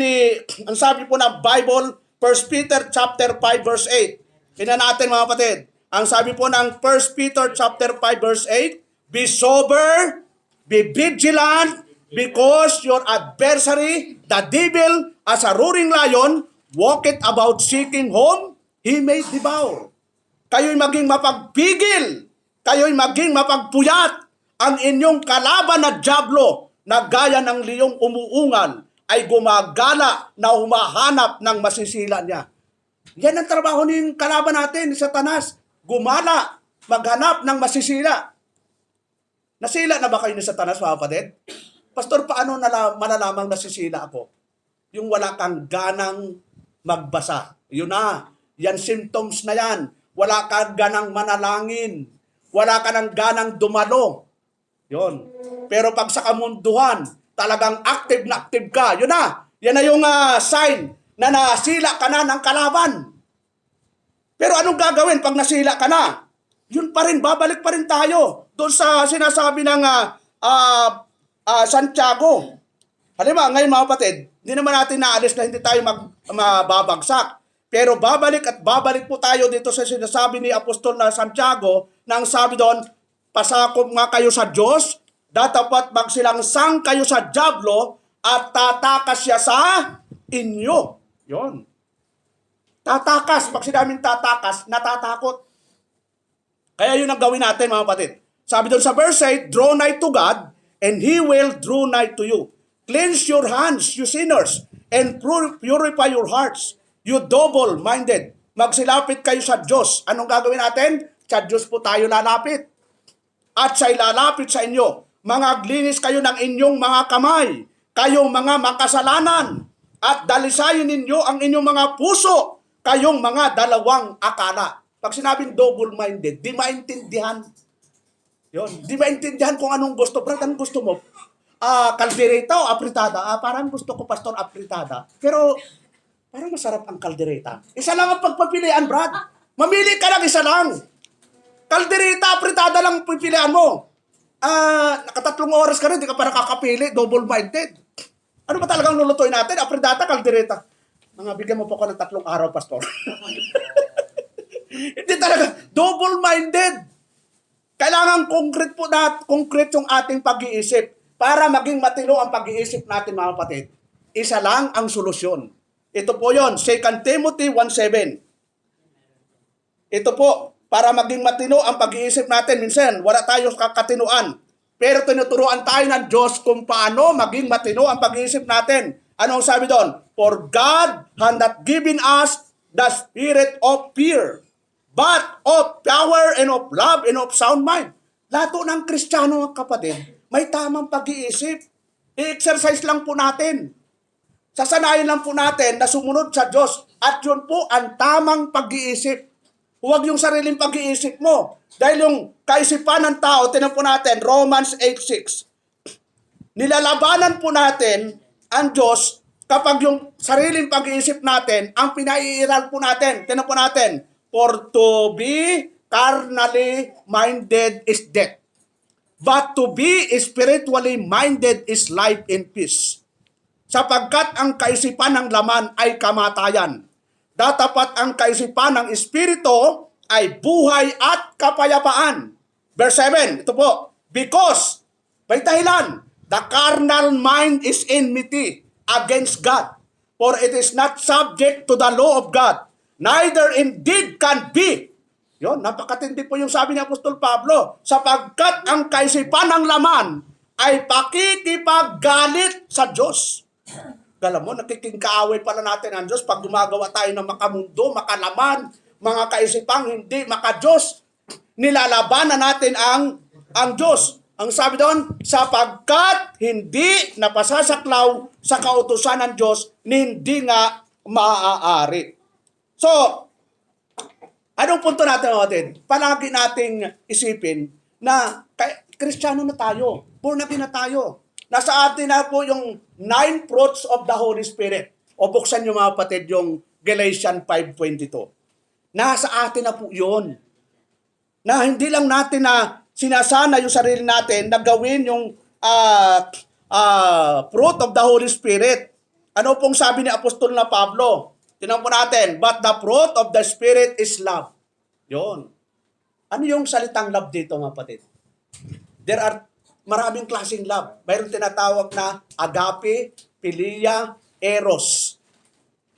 po ng Bible, 1 Peter chapter 5 verse 8. Tingnan natin mga kapatid. Ang sabi po ng 1 Peter chapter 5 verse 8, be sober, be vigilant, because your adversary, the devil, as a roaring lion, walketh about seeking whom he may devour. Kayo'y maging mapagpigil, kayo'y maging mapagpuyat, ang inyong kalaban na dyablo, na gaya ng liyong umuungal ay gumagala na humahanap ng masisila niya. Yan ang trabaho ng kalaban natin, ni Satanas. Gumala, maghanap ng masisila. Nasila na ba kayo ni Satanas, mga kapatid? Pastor, paano malalamang nasisila ako? Yung wala kang ganang magbasa. Yun na. Yan symptoms na yan. Wala kang ganang manalangin. Wala ka ng ganang dumalo. Yun. Pero pag sa kamunduhan, talagang active na active ka. Yun na. Yan na yung sign na nasila ka na ng kalaban. Pero anong gagawin pag nasila ka na? Yun pa rin, babalik pa rin tayo doon sa sinasabi ng Santiago. Halimbawa, ngayon mga kapatid, hindi naman natin naalis na hindi tayo mababagsak. Pero babalik at babalik po tayo dito sa sinasabi ni Apostol na Santiago nang sabi doon, pasakop nga kayo sa Diyos, datapat magsilangsang kayo sa dyablo at tatakas siya sa inyo. Yon. Tatakas. Pag sinaming tatakas, natatakot. Kaya yun ang gawin natin mga kapatid. Sabi doon sa verse 8, draw nigh to God and He will draw nigh to you. Cleanse your hands, you sinners, and purify your hearts, you double-minded. Magsilapit kayo sa Diyos. Anong gagawin natin? Sa Diyos po tayo lalapit. At siya'y lalapit sa inyo. Mangaglinis kayo ng inyong mga kamay, kayong mga makasalanan, at dalisayin ninyo ang inyong mga puso, kayong mga dalawang akala. Pag sinabing double-minded, di maintindihan. Yun. Di maintindihan kung anong gusto. Brad, anong gusto mo? Kaldereta o apritada? Parang gusto ko, Pastor, apritada. Pero, parang masarap ang kaldereta. Isa lang ang pagpapilian, Brad. Mamili ka lang, isa lang. Kaldereta, apritada lang pipilian mo. Nakatatlong oras ka rin, di ka pa nakakapili. Double-minded. Ano ba talagang lulutuin natin? Apritada, kaldereta. Mga bigyan mo po ko ng 3 araw, Pastor. Hindi talaga. Double-minded. Kailangan concrete yung ating pag-iisip. Para maging matino ang pag-iisip natin, mga kapatid, isa lang ang solusyon. Ito po yon, 2 Timothy 1:7. Ito po, para maging matino ang pag-iisip natin, minsan wala tayo kakatinuan. Pero tinuturuan tayo ng Diyos kung paano maging matino ang pag-iisip natin. Anong sabi doon? For God has not given us the spirit of fear, but of power and of love and of sound mind. Lato ng Kristiyano, kapatid, may tamang pag-iisip. I-exercise lang po natin. Sasanayin lang po natin na sumunod sa Diyos. At yun po ang tamang pag-iisip. Huwag yung sariling pag-iisip mo. Dahil yung kaisipan ng tao, tinan po natin, Romans 8:6. Nilalabanan po natin ang Diyos kapag yung sariling pag-iisip natin, ang pinaiiral po natin. Tinan po natin, for to be carnally minded is death. But to be spiritually minded is life and peace. Sapagkat ang kaisipan ng laman ay kamatayan. Datapat ang kaisipan ng espiritu ay buhay at kapayapaan. Verse 7, ito po. Because, may dahilan, the carnal mind is enmity against God. For it is not subject to the law of God. Neither indeed can be. Yon, napakatindi po yung sabi ni Apostol Pablo, sapagkat ang kaisipan ng laman ay pakikipaggalit sa Diyos. Alam mo, nakikingkaaway pala natin ang Diyos pag gumagawa tayo ng makamundo, makalaman, mga kaisipang hindi makadiyos. Nilalabanan natin ang Diyos. Ang sabi doon, sapagkat hindi napasasaklaw sa kautusan ng Diyos, hindi nga maaari. So, anong punto natin, natin? Palagi nating isipin na Kristiyano na tayo. Born again na tayo. Nasa atin na po yung 9 fruits of the Holy Spirit. O buksan nyo mga kapatid yung Galatians 5:22. Nasa atin na po yun. Na hindi lang natin na sinasana yung sarili natin na gawin yung fruit of the Holy Spirit. Ano pong sabi ni Apostol na Pablo? Tinan po natin, but the fruit of the Spirit is love. Yun. Ano yung salitang love dito, mga kapatid? There are maraming klaseng love. Mayroon tinatawag na agape, philia, eros.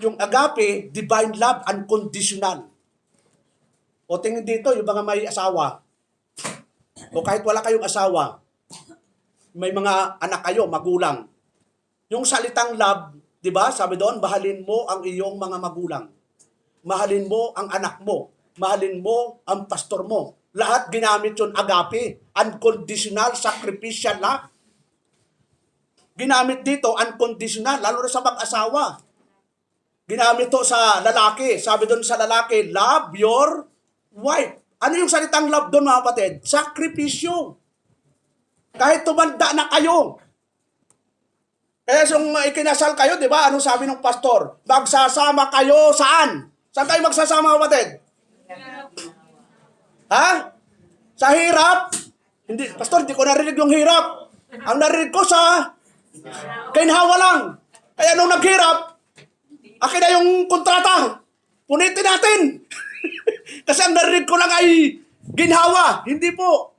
Yung agape, divine love, unconditional. O tingin dito, yung mga may asawa, o kahit wala kayong asawa, may mga anak kayo, magulang. Yung salitang love, di ba? Sabi doon, mahalin mo ang iyong mga magulang. Mahalin mo ang anak mo. Mahalin mo ang pastor mo. Lahat ginamit yun, agape. Unconditional, sacrificial love. Ginamit dito, unconditional, lalo na sa mag-asawa. Ginamit to sa lalaki. Sabi doon sa lalaki, love your wife. Ano yung salitang love doon, mga kapatid? Sakripisyo. Kahit tumanda na kayo. Kaya kung ikinasal kayo, di ba? Anong sabi ng pastor? Magsasama kayo saan? Saan kayo magsasama, kapatid? Ha? Sa hirap? Hindi, pastor, hindi ko narinig yung hirap. Ang narinig ko sa ginhawa lang. Kaya nung naghirap, akin na yung kontrata. Punitin natin. Kasi ang narinig ko lang ay ginhawa. Hindi po.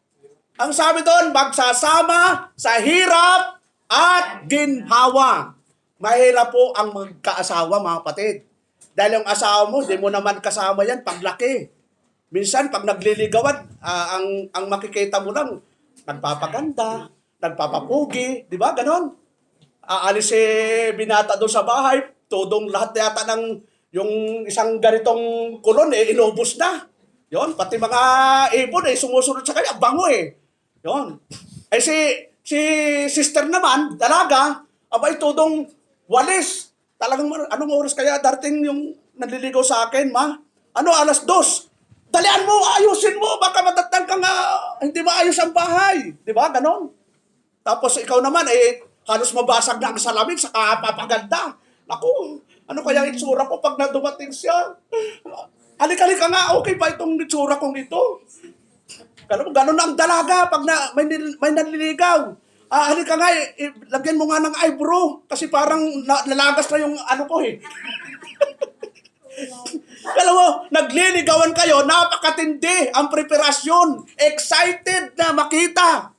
Ang sabi doon, magsasama sa hirap at ginhawa. Mahirap po ang magkaasawa, mga kapatid. Dahil yung asawa mo, di mo naman kasama yan paglaki. Minsan, pag nagliligawan, ang makikita mo lang, nagpapaganda, nagpapapugi, di ba? Ganon. Aalis si binata doon sa bahay, tudong lahat yata ng yung isang ganitong kulon, inubos na. Yon, pati mga ibon, sumusunod sa kanya, bango eh. Yon. Si sister naman, dalaga, abay tudong walis. Talagang, anong oras kaya darating yung nanliligaw sa akin, ma? Ano, 2:00? Dalian mo, ayusin mo, baka matatang kang hindi maayos ang bahay. Di ba? Ganon. Tapos ikaw naman, halos mabasag na ang salamin sa kapapaganda. Naku, ano kaya itsura ko pag nadumating siya? Halik-halik ka nga, okay pa itong itsura kong ito. Ganon ang dalaga pag may nanliligaw. Halika nga, lagyan mo nga ng eyebrow kasi parang nalagas na yung ano ko eh. Alam mo, nagliligawan kayo, napakatindi ang preparasyon. Excited na makita.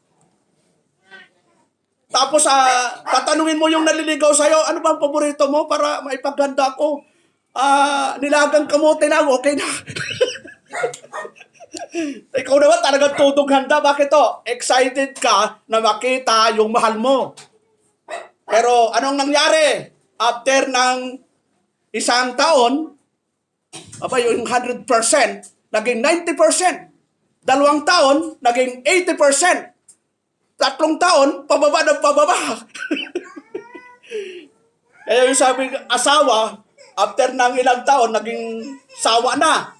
Tapos, tatanungin mo yung naliligaw sa'yo, ano ba ang paborito mo para maipaganda ko? Nilagang kamote lang, okay na. Ikaw naman talagang tudong handa. Bakit to? Excited ka na makita yung mahal mo. Pero anong nangyari? After ng 1 taon, yung 100%, naging 90%. 2 taon, naging 80%. 3 taon, pababa ng pababa. Kaya yung sabi, asawa, after ng ilang taon, naging sawa na.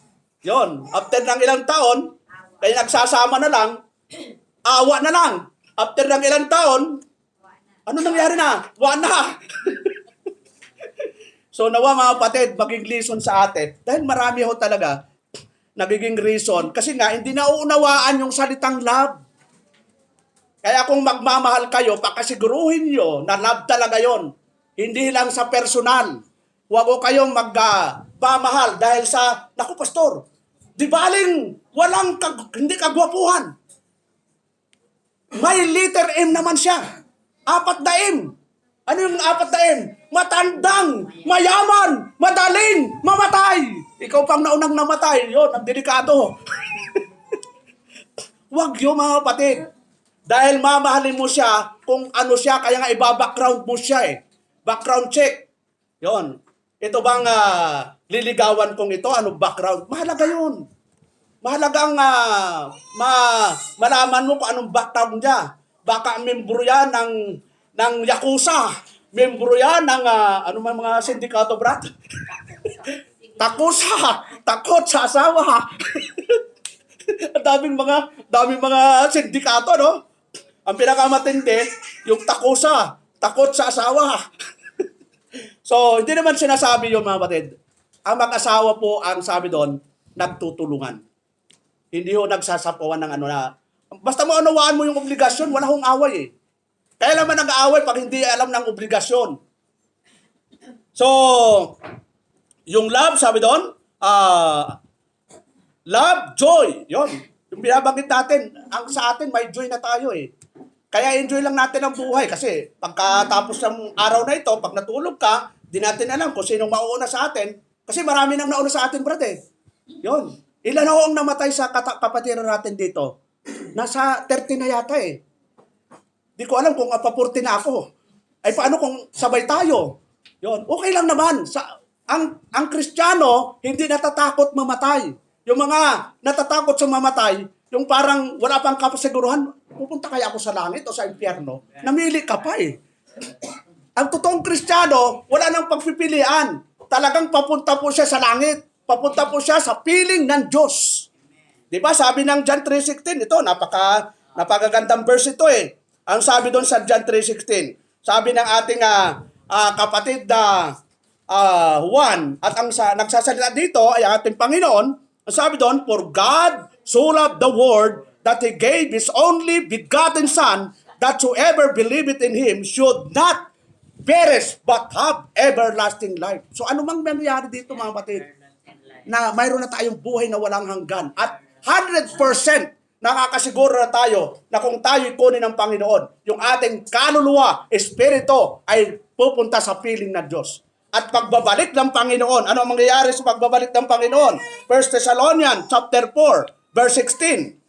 Yon, after ng ilang taon, kaya nagsasama na lang, awa na lang. After ng ilang taon, ano nangyari na? Wana. So nawa mga kapatid, maging reason sa atin. Dahil marami ho talaga nagiging reason. Kasi nga, hindi nauunawaan yung salitang love. Kaya kung magmamahal kayo, pakasiguruhin nyo na love talaga yon. Hindi lang sa personal. Huwag ko kayong magmamahal dahil sa, naku pastor, di baling hindi kagwapuhan. May letter M naman siya. 4 na M. Ano yung 4 na M? Matandang, mayaman, madaling, mamatay. Ikaw pang naunang namatay. Yun, ang delikado. Huwag yun mga kapatid. Dahil mamahalin mo siya kung ano siya, kaya nga iba-background mo siya eh. Background check. Yon. Ito bang liligawan kong ito? Ano background? Mahalaga yun. Mahalaga ang malaman mo kung anong background niya. Baka membro yan ng Yakuza. Membro yan ng ano man mga sindikato, brat? Takot sa asawa. daming mga sindikato, no? Ang pinakamatindi, yung takot sa asawa. So, hindi naman sinasabi yun, mga batid. Ang mag-asawa po, ang sabi doon, nagtutulungan. Hindi ho nagsasapawan ng ano na, basta mo unawaan mo yung obligasyon, wala hong away eh. Kaya naman nag-aaway pag hindi alam ng obligasyon. So, yung love, sabi doon, love, joy. Yon. Yung binabanggit natin, ang sa atin, may joy na tayo eh. Kaya enjoy lang natin ang buhay kasi pagkatapos ng araw na ito, pag natulog ka, di natin alam kung sinong mauuna sa atin. Kasi marami nang nauna sa atin, brad eh. Yon. Ilan ho ang namatay sa kapatiran natin dito? Nasa 30 na yata eh. Di ko alam kung papurti na ako. Ay paano kung sabay tayo? Yon, okay lang naman. Ang Kristiyano, hindi natatakot mamatay. Yung mga natatakot sa mamatay, yung parang wala pang kapasiguruhan, pupunta kaya ako sa langit o sa impyerno? Namili ka pa eh. Ang totoong Kristiyano, wala nang pagpipilian. Talagang papunta po siya sa langit. Papunta po siya sa piling ng Diyos. Di ba? Sabi ng John 3:16, ito, napakagandang verse ito eh. Ang sabi doon sa John 3:16, sabi ng ating kapatid na Juan, at ang nagsasalita dito ay ang ating Panginoon, ang sabi doon, for God so loved the world that He gave His only begotten Son, that whoever believeth in Him should not perish but have everlasting life. So ano mang nangyari dito mga kapatid? Na mayroon na tayong buhay na walang hanggan. At 100% nakakasiguro na tayo na kung tayo kunin ng Panginoon, yung ating kaluluwa, espiritu, ay pupunta sa piling ng Diyos. At pagbabalik ng Panginoon, ano ang mangyayari sa pagbabalik ng Panginoon? 1 Thessalonians chapter 4, verse 16.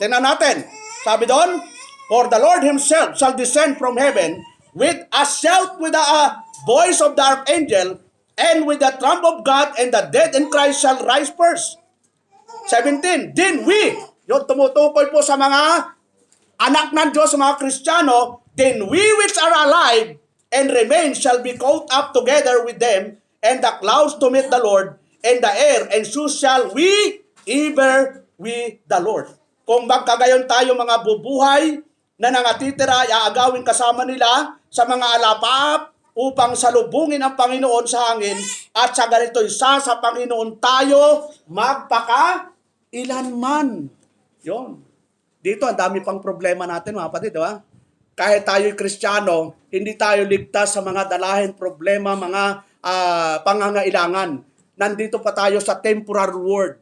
Tingnan natin. Sabi doon, for the Lord Himself shall descend from heaven with a shout, with a voice of the archangel, and with the trump of God, and the dead in Christ shall rise first. 17. Then we, yung tumutukoy po sa mga anak ng Diyos, sa mga Kristiyano, then we which are alive and remain shall be caught up together with them, and the clouds to meet the Lord, and the air, and so shall we ever with the Lord. Kung magkagayon tayo mga bubuhay na nangatitira, aagawin kasama nila sa mga alapap upang salubungin ang Panginoon sa hangin, at sa ganito isa sa Panginoon tayo magpakailanman. Yon. Dito ang dami pang problema natin mga kapatid, di ba? Kahit tayo'y Kristiyano, hindi tayo ligtas sa mga dalahin problema, mga pangangailangan. Nandito pa tayo sa temporary world.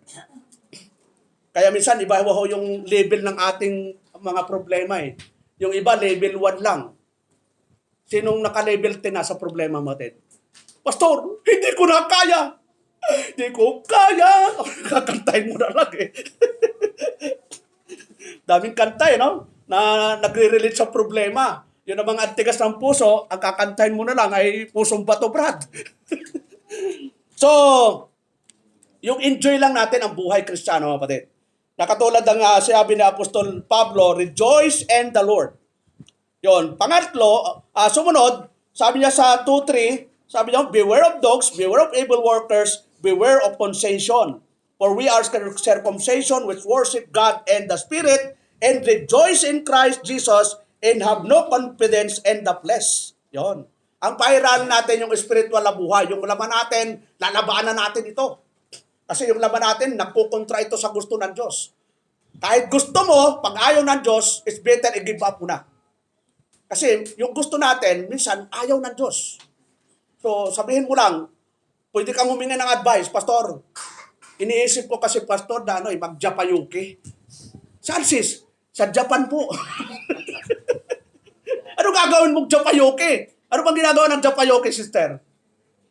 Kaya minsan iba ho yung level ng ating mga problema eh. Yung iba level 1 lang. Sinong naka-level 10 na sa problema mo, Ted? Pastor, hindi ko na kaya. Hindi ko kaya. Kakantahin mo na lang eh. Daming kanta eh, no? Na nagre-relate sa problema. Yun ang mga antigas ng puso, ang kakantahin mo na lang ay pusong bato, Brad. So, yung enjoy lang natin ang buhay Kristiyano, kapatid. Nakatulad ng sabi ni Apostol Pablo, rejoice in the Lord. Yon. Pangatlo, sumunod, sabi niya sa 2:3, sabi niya, beware of dogs, beware of evil workers, beware of concession. For we are circumcision which worship God and the Spirit, and rejoice in Christ Jesus, and have no confidence in the flesh. Yon. Ang pairalan natin yung spiritual na buhay. Yung laman natin, lalabanan natin ito. Kasi yung laman natin, nagkukontra ito sa gusto ng Diyos. Kahit gusto mo, pag ayaw ng Diyos, it's better i-give up mo na. Kasi yung gusto natin, minsan ayaw ng Diyos. So sabihin mo lang, pwede kang humingi ng advice, Pastor. Iniisip ko kasi, Pastor, na mag-Japayuki. Saan sis? Sa Japan po. Ano gagawin mong Japayuki? Ano bang ginagawa ng Japayuki, sister?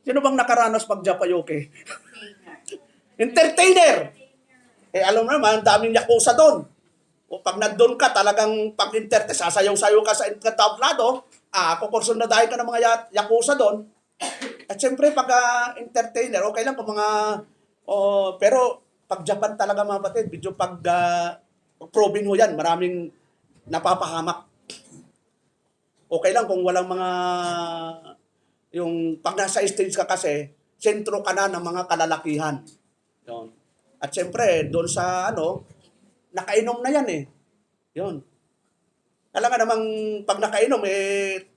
Sino bang nakaranas pag Japayuki? Entertainer. Eh alam mo naman, daming yakuza doon. O pag nandun ka, talagang pag-entertain, sasayaw-sayaw ka sa tablado, kukursun na dahil ka ng mga yakuza doon. At siyempre, pag entertainer, okay lang kung mga, pero pag Japan talaga mga batid, medyo pag probin ho yan, maraming napapahamak. Okay lang kung walang mga, yung pag nasa stage ka kasi, sentro ka na ng mga kalalakihan. Yun. At siyempre, doon sa nakainom na yan eh. Yun. Alam nga namang pag nakainom,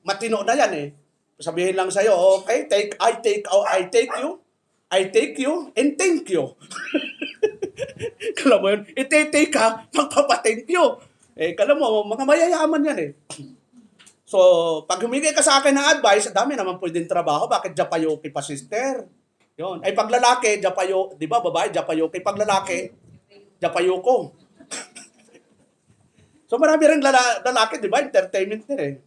matino na yan eh. Sabihin lang sa'yo, okay, I take you, and thank you. Kala mo yun, take ka, magpapa-thank you. Kala mo, mga mayayaman yan eh. So, pag humingi ka sa akin ng advice, dami naman pwedeng trabaho. Bakit Japayuki pa, sister? Yun. Ay, pag lalaki, di ba, babae, Japayuki. Pag lalaki, Japayuko. So, marami rin lalaki, di ba? Entertainment din eh.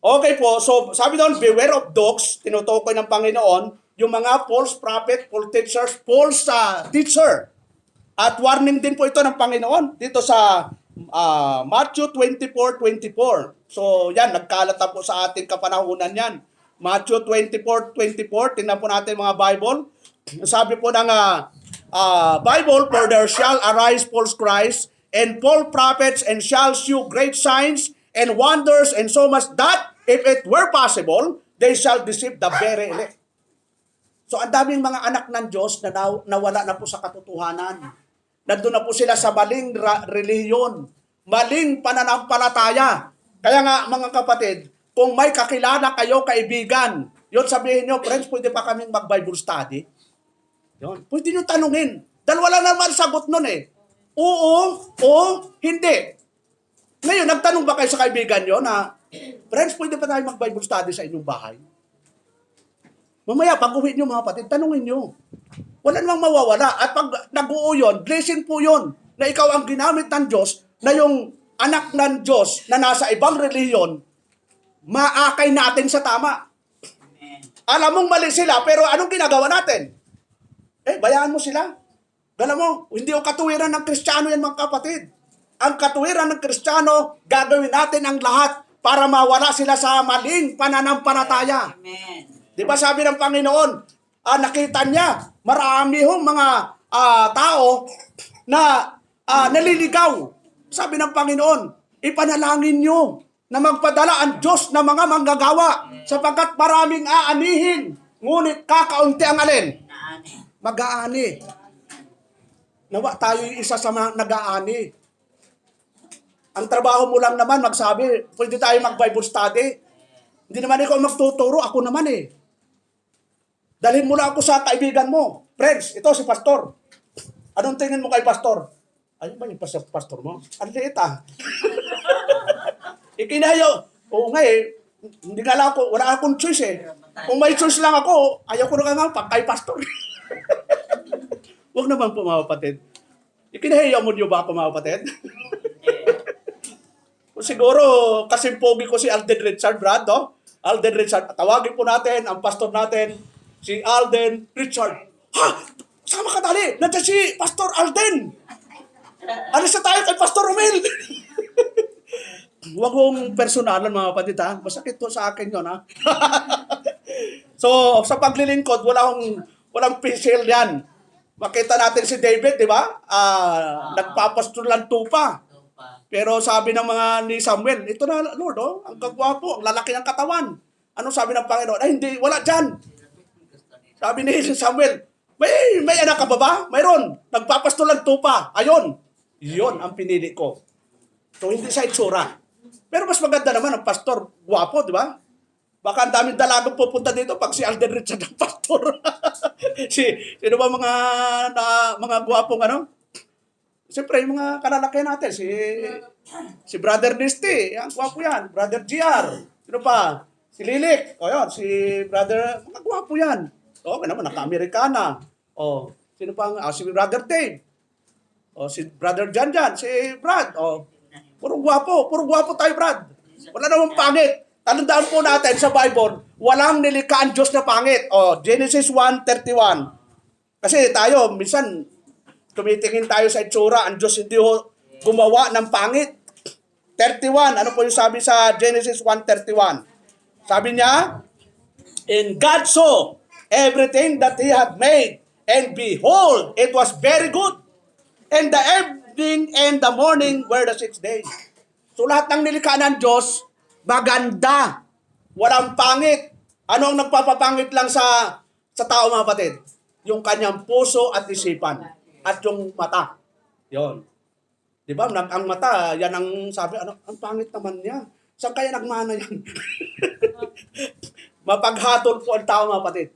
Okay po, so sabi doon, beware of dogs, tinutukoy ng Panginoon, yung mga false prophet, false teachers, false teacher. At warning din po ito ng Panginoon dito sa Matthew 24:24. So yan, nagkalat na po sa ating kapanahunan yan. Matthew 24:24, tingnan po natin mga Bible. Sabi po ng Bible, for there shall arise false Christ and false prophets and shall shew great signs and wonders and so much that if it were possible, they shall deceive the very elect. So ang daming mga anak ng Diyos na nawala na po sa katotohanan. Nandun na po sila sa maling relihiyon, maling pananampalataya. Kaya nga mga kapatid, kung may kakilala kayo, kaibigan, yun sabihin nyo, friends, pwede pa kaming mag-Bible study? Yun, pwede nyo tanungin. Dahil wala naman sagot nun eh. Oo, o hindi. Ngayon, nagtanong ba kayo sa kaibigan nyo na, friends, pwede pa tayo mag-Bible study sa inyong bahay? Mamaya, pag uwi nyo mga kapatid, tanungin nyo. Wala namang mawawala. At pag nag-uo yun, blessing po yun na ikaw ang ginamit ng Diyos, na yung anak ng Diyos na nasa ibang reliyon, maakay natin sa tama. Alam mong mali sila, pero anong ginagawa natin? Bayaan mo sila. Alam mo, hindi yung katuwiran ng Kristiyano yan mga kapatid. Ang katuwiran ng Kristiyano, gagawin natin ang lahat para mawala sila sa maling pananampalataya. Amen. Di ba sabi ng Panginoon, nakita niya, marami hong mga tao na naliligaw. Sabi ng Panginoon, ipanalangin nyo na magpadala ang Diyos na mga manggagawa sapagkat maraming aanihin. Ngunit kakaunti ang alin? Mag-aani. Nawa tayo isa sa mga nag-aani. Ang trabaho mo lang naman magsabi, pwede tayo mag-Bible study. Hindi naman ikaw magtuturo, ako naman eh. Dalhin mo lang ako sa kaibigan mo. Friends, ito si Pastor. Anong tingin mo kay Pastor? Ayun ba yung Pastor mo? Ang liit Ikinayo. Oo nga eh. Hindi nga lang ako, wala akong choice eh. Kung may choice lang ako, ayaw ko na nga kay Pastor. Huwag naman po mga kapatid. Ikinahiya mo niyo ba ako mga kapatid? Siguro, kasi pogi ko si Alden Richard, Brad, no? Alden Richard. Tawagin po natin ang pastor natin, si Alden Richard. Ha! Sama ka dali! Nandiyan si Pastor Alden! Alis na tayo kay Pastor Romel! Huwag mong personalan mga kapatid, ha? Masakit to sa akin yun, ha? So, sa paglilingkod, walang pisil yan. Makita natin si David, di ba? Nagpapastor lang tupa. Pero sabi ng mga ni Samuel, ito na Lord, ang kagwapo, ang lalaki ng katawan. Ano sabi ng Panginoon? Ay hindi, wala dyan. Sabi ni Samuel, may anak ka ba? Mayroon. Nagpapasto lang tupa. Ayon. Iyon ang pinili ko. So hindi sa itsura. Pero mas maganda naman ang pastor, gwapo, di ba? Baka ang daming dalagang pupunta dito pag si Alden Richard ang pastor. Sino ba mga gwapong ano? Siyempre, yung mga kalalaki natin, si Brother Nisty, yan, gwapo yan. Brother GR, sino pa? Si Lilik, yun, si Brother, mga gwapo yan. Kaya naman, naka-Amerikana. Sino pa? Si Brother Dave. Si Brother Janjan, si Brad. Puro gwapo tayo, Brad. Wala namang pangit. Tandaan po natin sa Bible, walang nilikha ang Diyos na pangit. Genesis 1:31. Kasi tayo, minsan, tumitingin tayo sa itsura, ang Diyos hindi gumawa ng pangit. 31, ano po yung sabi sa Genesis 1:31? Sabi niya, and God saw everything that He had made, and behold, it was very good. And the evening and the morning were the 6 days. So lahat ng nilikha ng Diyos, maganda. Walang pangit. Ano ang nagpapapangit lang sa tao mga kapatid? Yung kanyang puso at isipan. At yung mata. Yon. Di ba? Ang mata, yan ang sabi, ang pangit naman niya. Saan kaya nagmana yan? Mapaghatol po ang tao mga kapatid.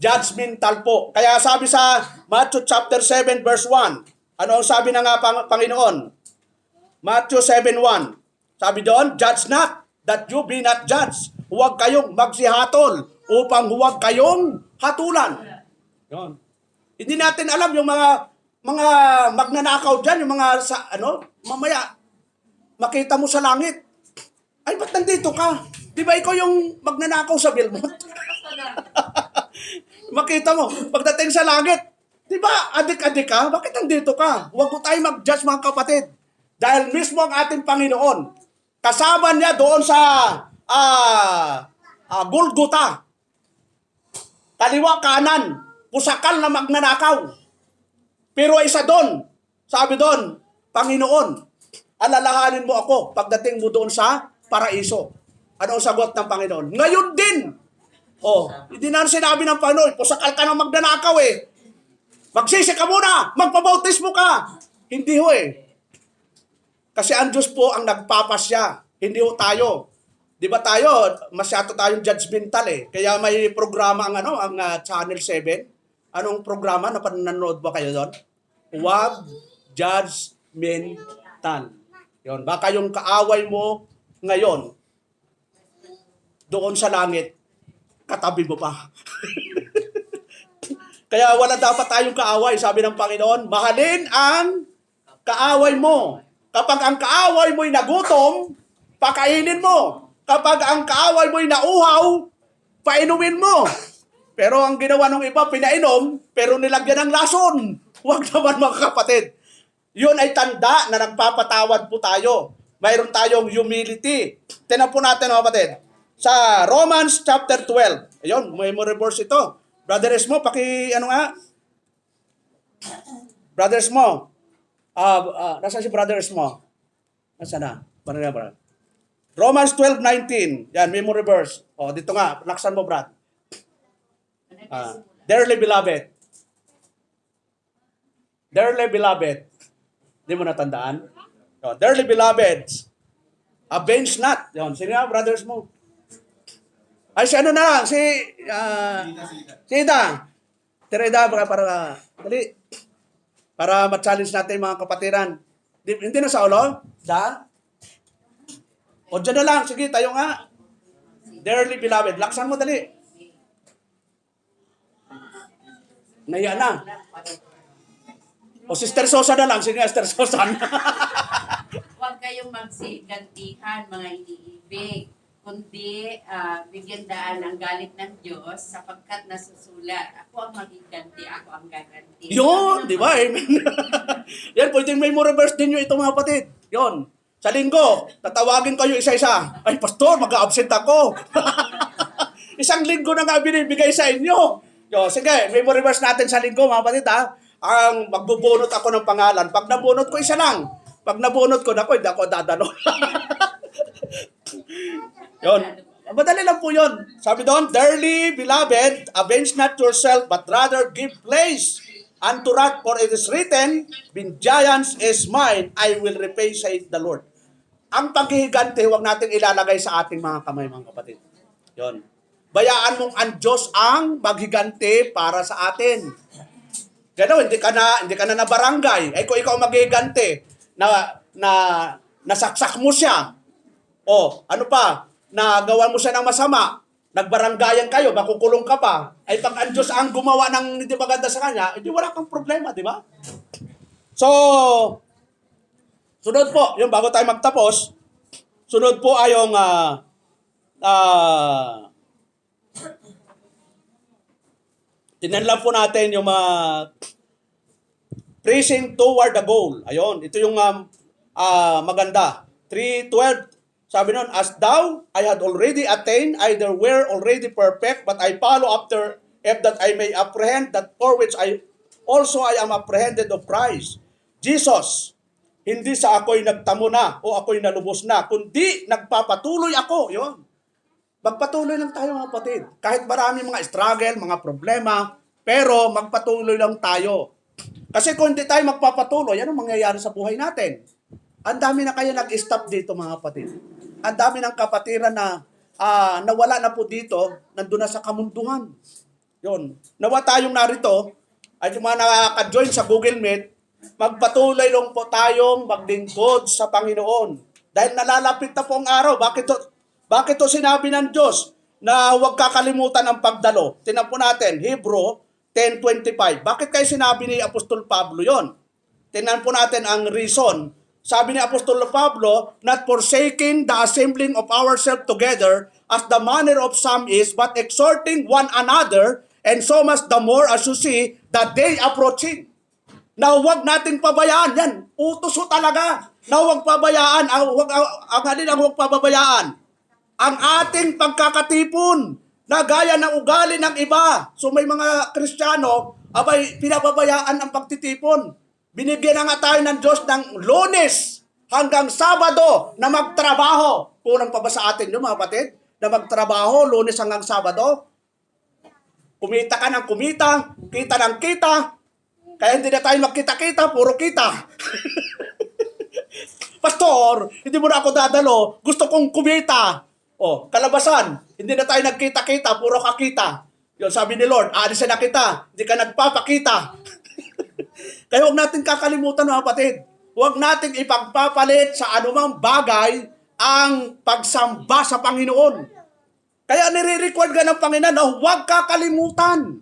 Judgmental po. Kaya sabi sa Matthew chapter 7 verse 1, ano ang sabi ng Panginoon? Matthew 7:1. Sabi doon, judge not, that you be not judged. Huwag kayong magsihatol upang huwag kayong hatulan. Yon. Hindi natin alam yung mga magnanakaw dyan, yung mga mamaya, makita mo sa langit. Ay, ba't nandito ka? Di ba ikaw yung magnanakaw sa Belmont? Makita mo, pagdating sa langit, di ba, adik-adik ka? Bakit nandito ka? Huwag ko tayo mag-judge mga kapatid. Dahil mismo ang ating Panginoon, kasama niya doon sa Golgotha, kaliwa kanan, pusakal na magnanakaw. Pero isa doon, sabi doon, Panginoon, alalahanin mo ako pagdating mo doon sa paraiso. Ano ang sagot ng Panginoon? Ngayon din. Hindi na sinabi ng Panginoon, pusakal ka na magnanakaw eh. Magsisi ka muna, magpabautismo ka. Hindi ho eh. Kasi ang Diyos po ang nagpapasya, hindi ho tayo. Di ba tayo, masyado tayong judgmental eh. Kaya may programa ang Channel 7. Anong programa? Nanonood ba kayo doon? Huwag judgmental. Yun. Baka yung kaaway mo ngayon, doon sa langit, katabi mo pa. Kaya wala dapat tayong kaaway. Sabi ng Panginoon, mahalin ang kaaway mo. Kapag ang kaaway mo'y nagutom, pakainin mo. Kapag ang kaaway mo'y nauhaw, painumin mo. Pero ang ginawa ng iba, pinainom, pero nilagyan ng lason. Huwag naman mga kapatid. Yun ay tanda na nagpapatawad po tayo. Mayroon tayong humility. Tingnan po natin mga kapatid. Sa Romans chapter 12. Ayun, may verse ito. Brother Esmo, Brother Esmo. Nasaan si Brother Esmo? Nasaan na? Brother. Romans 12:19. Yan, memory verse. Dito nga, laksan mo, Brad. Dearly beloved. Dearly beloved. Hindi mo natandaan? Dearly beloved. Avenge not. Yan, sino nga, brothers mo? Ay, si ano na lang, si Ida. Tira Ida, para dali. Para ma-challenge natin mga kapatiran. Hindi na sa ulo? O dyan na lang, sige, tayo nga. Dearly beloved, laksan mo dali. Naiya na. O Sister Sosa na lang, sige, Sister Sosa. Huwag kayong magsigantihan, mga iniibig, kundi bigyan daan ang galit ng Diyos sapagkat nasusulat. Ako ang magiganti, ako ang gaganti. Yun, di ba? Amen. Yan, pwedeng may more verse din nyo ito mga kapatid. Yun. Sa linggo, tatawagin kayo isa-isa. Ay, pastor, mag-absent ako. Isang linggo na nga binibigay sa inyo. Yo, sige, may more verse natin sa linggo mga kapatid ha. Ang magbubunot ako ng pangalan. Pag nabunot ko, isa lang. Pag nabunot ko, hindi ako dadalo. Yun. Madali lang po yun. Sabi doon, dearly beloved, avenge not yourself, but rather give place unto wrath, for it is written, vengeance is mine, I will repay, saith the Lord. Ang paghihiganti, huwag natin ilalagay sa ating mga kamay, mga kapatid. Yun. Bayaan mong ang Diyos ang maghiganti para sa atin. Gano'n, hindi ka na nabarangay. Ay kung ikaw maghiganti, nasaksak mo siya. Ano pa? Nagawan mo siya ng masama. Nagbaranggayan kayo, makukulong ka pa. Ay pag ang Diyos ang gumawa ng hindi maganda sa kanya, hindi wala kang problema, di ba? So, sunod po, yung bago tayo magtapos, sunod po ay yung tinanlang po natin yung pressing toward the goal. Ayun, ito yung maganda. 3:12, sabi nun, as thou, I had already attained, either were already perfect, but I follow after, if that I may apprehend that for which I am apprehended of Christ. Jesus, hindi sa ako'y nagtamo na o ako'y nalubos na, kundi nagpapatuloy ako. Yun. Magpatuloy lang tayo mga kapatid. Kahit marami mga struggle, mga problema, pero magpatuloy lang tayo. Kasi kung hindi tayo magpapatuloy, ano mangyayari sa buhay natin? Ang dami na kaya nag-stop dito mga kapatid. Ang dami ng kapatiran na nawala na po dito, nandun na sa kamunduhan. Yun. Nawa tayong narito, ay yung mga nakaka-join sa Google Meet, magpatuloy lang po tayong maglingkod sa Panginoon. Dahil nalalapit na po ang araw. Bakit to sinabi ng Diyos na huwag kakalimutan ang pagdalo? Tingnan po natin, Hebrew 10:25. Bakit kayo sinabi ni Apostol Pablo yon? Tingnan po natin ang reason. Sabi ni Apostol Pablo, not forsaking the assembling of ourselves together as the manner of some is, but exhorting one another, and so much the more as you see the day approaching. na huwag nating pabayaan. Yan, utos ho talaga na huwag pabayaan. Huwag pababayaan ang ating pagkakatipon na gaya ng ugali ng iba. So may mga Kristiyano, abay, pinababayaan ang pagtitipon. Binigyan na nga tayo ng Diyos ng Lunes hanggang Sabado na magtrabaho. Kulang pa ba sa atin yun, mga kapatid? Na magtrabaho, Lunes hanggang Sabado? Kumita ka ng kumita, kita ng kita, kaya hindi na tayo magkita-kita, puro kita. Pastor, hindi mo na ako dadalo, gusto kong kumita. O, kalabasan, hindi na tayo nagkita-kita, puro kakita. Yun, sabi ni Lord, aalisin na kita, hindi ka nagpapakita. Kaya huwag natin kakalimutan, mga kapatid. Huwag natin ipagpapalit sa anumang bagay ang pagsamba sa Panginoon. Kaya nire-record ka ng Panginoon na huwag kakalimutan.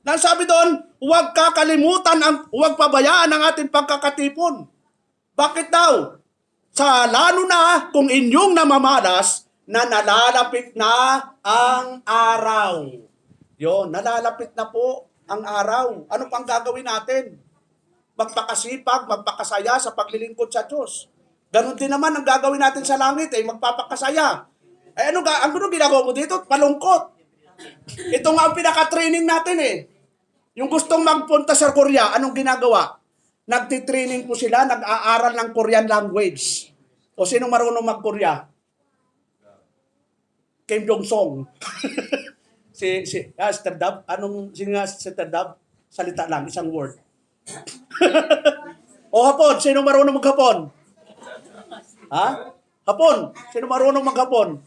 Nang sabi doon, huwag kakalimutan, huwag pabayaan ang ating pagkakatipon. Bakit daw? Sa lalo na kung inyong namamalas na nalalapit na ang araw. Yon, nalalapit na po ang araw. Ano pang gagawin natin? Magpakasipag, magpakasaya sa paglilingkod sa Diyos. Ganon din naman ang gagawin natin sa langit, magpapakasaya. Ano ginagawa mo dito? Palungkot. Ito nga ang pinaka-training natin Yung gustong magpunta sa Korea, anong ginagawa? Nagtitraining po sila, nag-aaral ng Korean language. O sino marunong mag-Korea? Kim Jong-song. Sister Dab, sino nga Sister Dab? Salita lang, isang word. O Hapon, sino marunong mag-Hapon? Ha? Hapon, sino marunong mag-Hapon?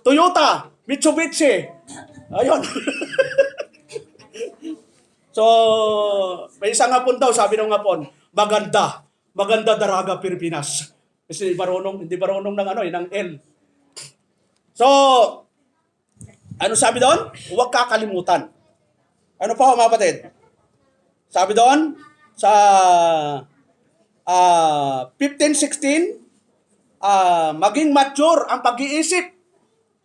Toyota, Mitsubishi. Ayun. So, may isang Hapon daw, sabi ng Hapon, maganda daraga Pilipinas. Kasi hindi marunong ng L. So, ano sabi doon? Huwag kakalimutan. Ano pa, mga kapatid? Sabi doon, sa 15:16, maging mature ang pag-iisip.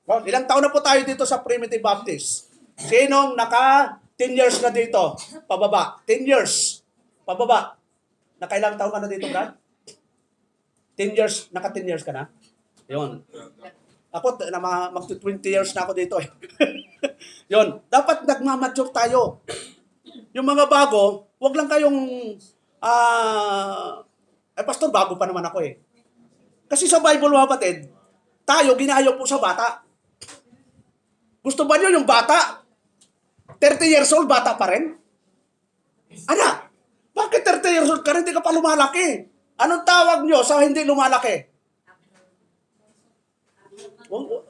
Well, ilang taon na po tayo dito sa Primitive Baptist? Sinong naka 10 years na dito? Pababa. 10 years. Pababa. Nakailang taon ka na dito, Brad? 10 years. Naka 10 years ka na? Yun. Ako, mag-20 years na ako dito Yun. Dapat nagmamature tayo. Yung mga bago, wag lang kayong pastor, bago pa naman ako Kasi sa Bible, mga kapatid, tayo ginayaw po sa bata. Gusto ba niyo yung bata? 30 years old, bata pa rin? Anak, bakit 30 years old ka rin? Hindi ka pa lumalaki. Anong tawag niyo sa hindi lumalaki?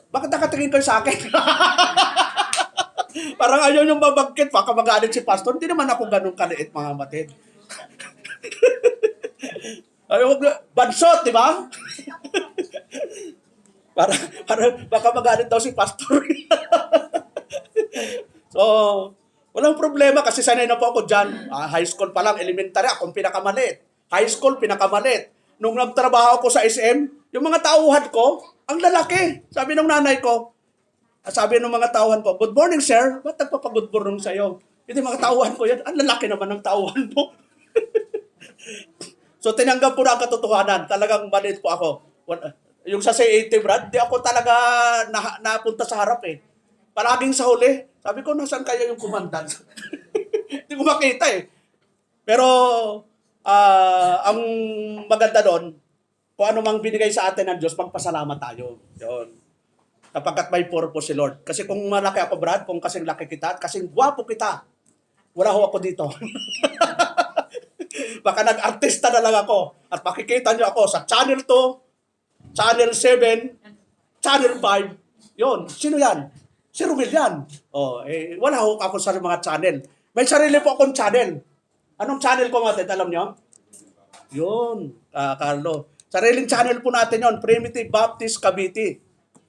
Bakit nakatingin kayo sa akin? Parang ayaw yung babagkit, baka magalit si pastor. Hindi naman ako ganun kaliit, mga kapatid. Bansot, di ba? para baka magalit daw si pastor. So, walang problema kasi sanay na po ako dyan. High school pa lang, elementary, akong pinakamalit. High school, pinakamalit. Nung nagtrabaho ko sa SM, yung mga tauhan ko, ang lalaki. Sabi ng nanay ko, sabi ng mga tauhan ko, good morning, sir. Ba't nagpapag-good morning sa'yo? Hindi, mga tauhan ko yan. Ang lalaki naman ng tauhan mo. So, tinanggap ko na ang katotohanan. Talagang maliit po ako. Yung sa C80, Brad, di ako talaga napunta sa harap Palaging sa huli. Sabi ko, nasaan kaya yung commandant? Hindi ko makita Pero, ang maganda doon, kung ano mang binigay sa atin ng Diyos, magpasalamat tayo. Yun. Kapagkat may purpose si Lord. Kasi kung malaki ako, Brad, kung kasing laki kita, at kasing gwapo kita, wala ho ako dito. Baka nag-artista na lang ako. At makikita nyo ako sa Channel 2, Channel 7, Channel 5. Yun. Sino yan? Si Romel yan. Wala ho ako sa mga channel. May sarili po akong channel. Anong channel ko, mga alam nyo? Yun, Carlo. Sariling channel po natin yon, Primitive Baptist Cavite.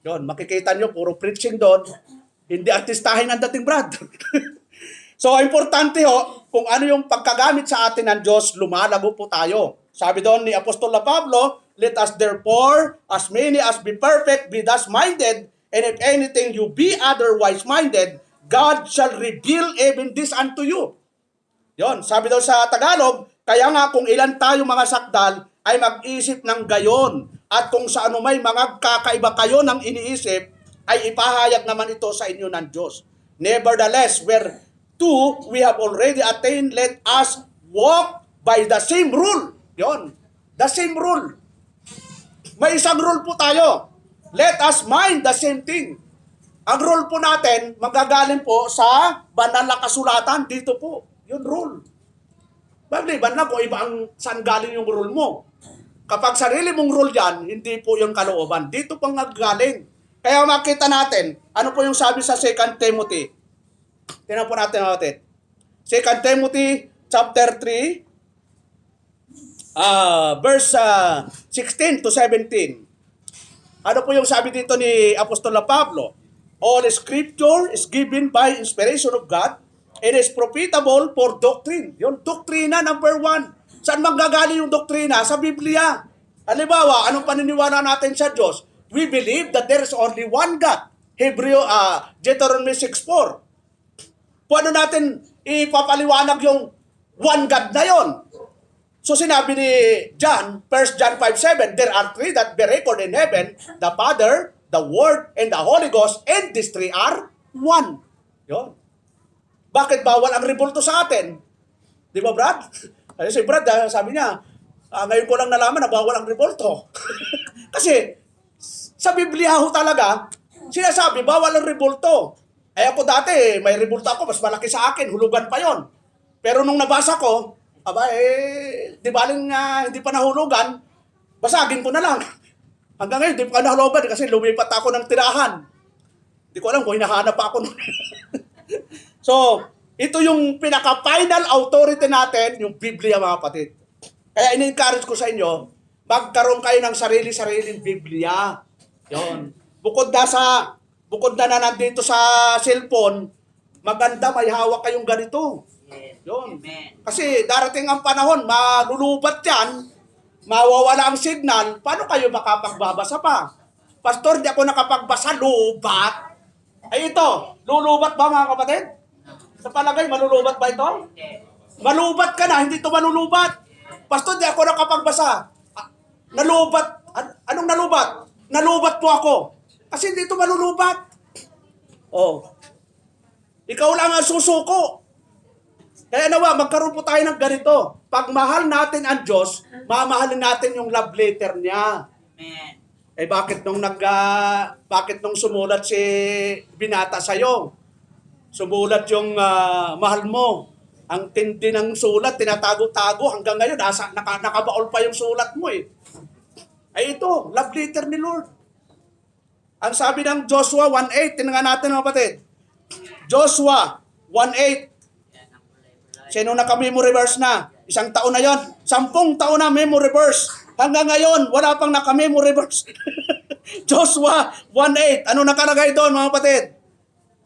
Yun, makikita nyo, puro preaching doon. Hindi artistahin ang dating, Brad. So, importante kung ano yung pagkagamit sa atin ng Diyos, lumalago po tayo. Sabi doon ni Apostol Pablo, let us therefore, as many as be perfect, be thus minded, and if anything you be otherwise minded, God shall reveal even this unto you. Yon, sabi daw sa Tagalog, Kaya nga kung ilan tayo mga sakdal ay mag-isip ng gayon at kung sa ano may mga kakaiba kayo ng iniisip ay ipahayag naman ito sa inyo ng Diyos. Nevertheless, where two we have already attained, let us walk by the same rule. Yon, the same rule. May isang rule po tayo. Let us mind the same thing. Ang rule po natin, magagaling po sa banal na kasulatan. Dito po, yun rule. Magliban lang kung iba ang saan galing yung rule mo. Kapag sarili mong rule yan, hindi po yung kalooban. Dito pang naggaling. Kaya makita natin, ano po yung sabi sa 2 Timothy? Tingnan po natin. 2 Timothy chapter 3, verse 16 to 17. Ano po yung sabi dito ni Apostol Pablo? All scripture is given by inspiration of God. It is profitable for doctrine. Yung doktrina number 1. Saan manggagaling yung doktrina? Sa Biblia. Halimbawa, anong paniniwala natin sa Diyos? We believe that there is only one God. Deuteronomy 6:4. Paano natin ipapaliwanag yung one God na yon? So sinabi ni John, 1 John 5:7, there are three that be recorded in heaven, the Father, the Word, and the Holy Ghost, and these three are one. Yon. Bakit bawal ang rebulto sa atin? Di ba, Brad? Kasi si Brad, sabi niya, ngayon ko lang nalaman na bawal ang rebulto. Kasi sa Biblia ho talaga, sinasabi, bawal ang rebulto. Eh ako dati, may rebulto ako, mas malaki sa akin, hulugan pa yon. Pero nung nabasa ko, di baling hindi pa nahulugan, basagin ko na lang. Hanggang ngayon, di pa nahulugan kasi lumipat ako ng tirahan. Hindi ko alam kung hinahanap pa ako nun. So, ito yung pinaka-final authority natin, yung Biblia, mga kapatid. Kaya in-encourage ko sa inyo, magkaroon kayo ng sarili-sariling Biblia. Yon. Bukod na nandito sa cellphone, maganda may hawak kayong ganito. Yon. Kasi darating ang panahon, malulubat yan, mawawala ang signal, paano kayo makapagbabasa pa? Pastor, di ako nakapagbasa, lubat. Ay ito, lulubat ba mga kapatid? Sa palagay, malulubat ba ito? Malubat ka na, hindi ito malulubat. Pastor, di ako nakapagbasa. Nalubat. Anong nalubat? Nalubat po ako. Kasi hindi ito malulubat. Oh. Ikaw lang ang susuko. Kaya nawa, magkaroon po tayo ng ganito. Pag mahal natin ang Diyos, mamahalin natin yung love letter niya. Amen. Eh bakit nung sumulat si Binata sa'yo? Sumulat yung mahal mo. Ang tindi ng sulat, tinatago-tago hanggang ngayon, nakabaol pa yung sulat mo eh. Ay ito, love letter ni Lord. Ang sabi ng Joshua 1:8, tingnan natin mga kapatid. Joshua 1:8. Sino naka-memory verse na? Isang taon na yon, 10 taon na memory verse. Hanggang ngayon, wala pang naka-memory verse. Joshua 1:8. Ano nakalagay doon mga kapatid?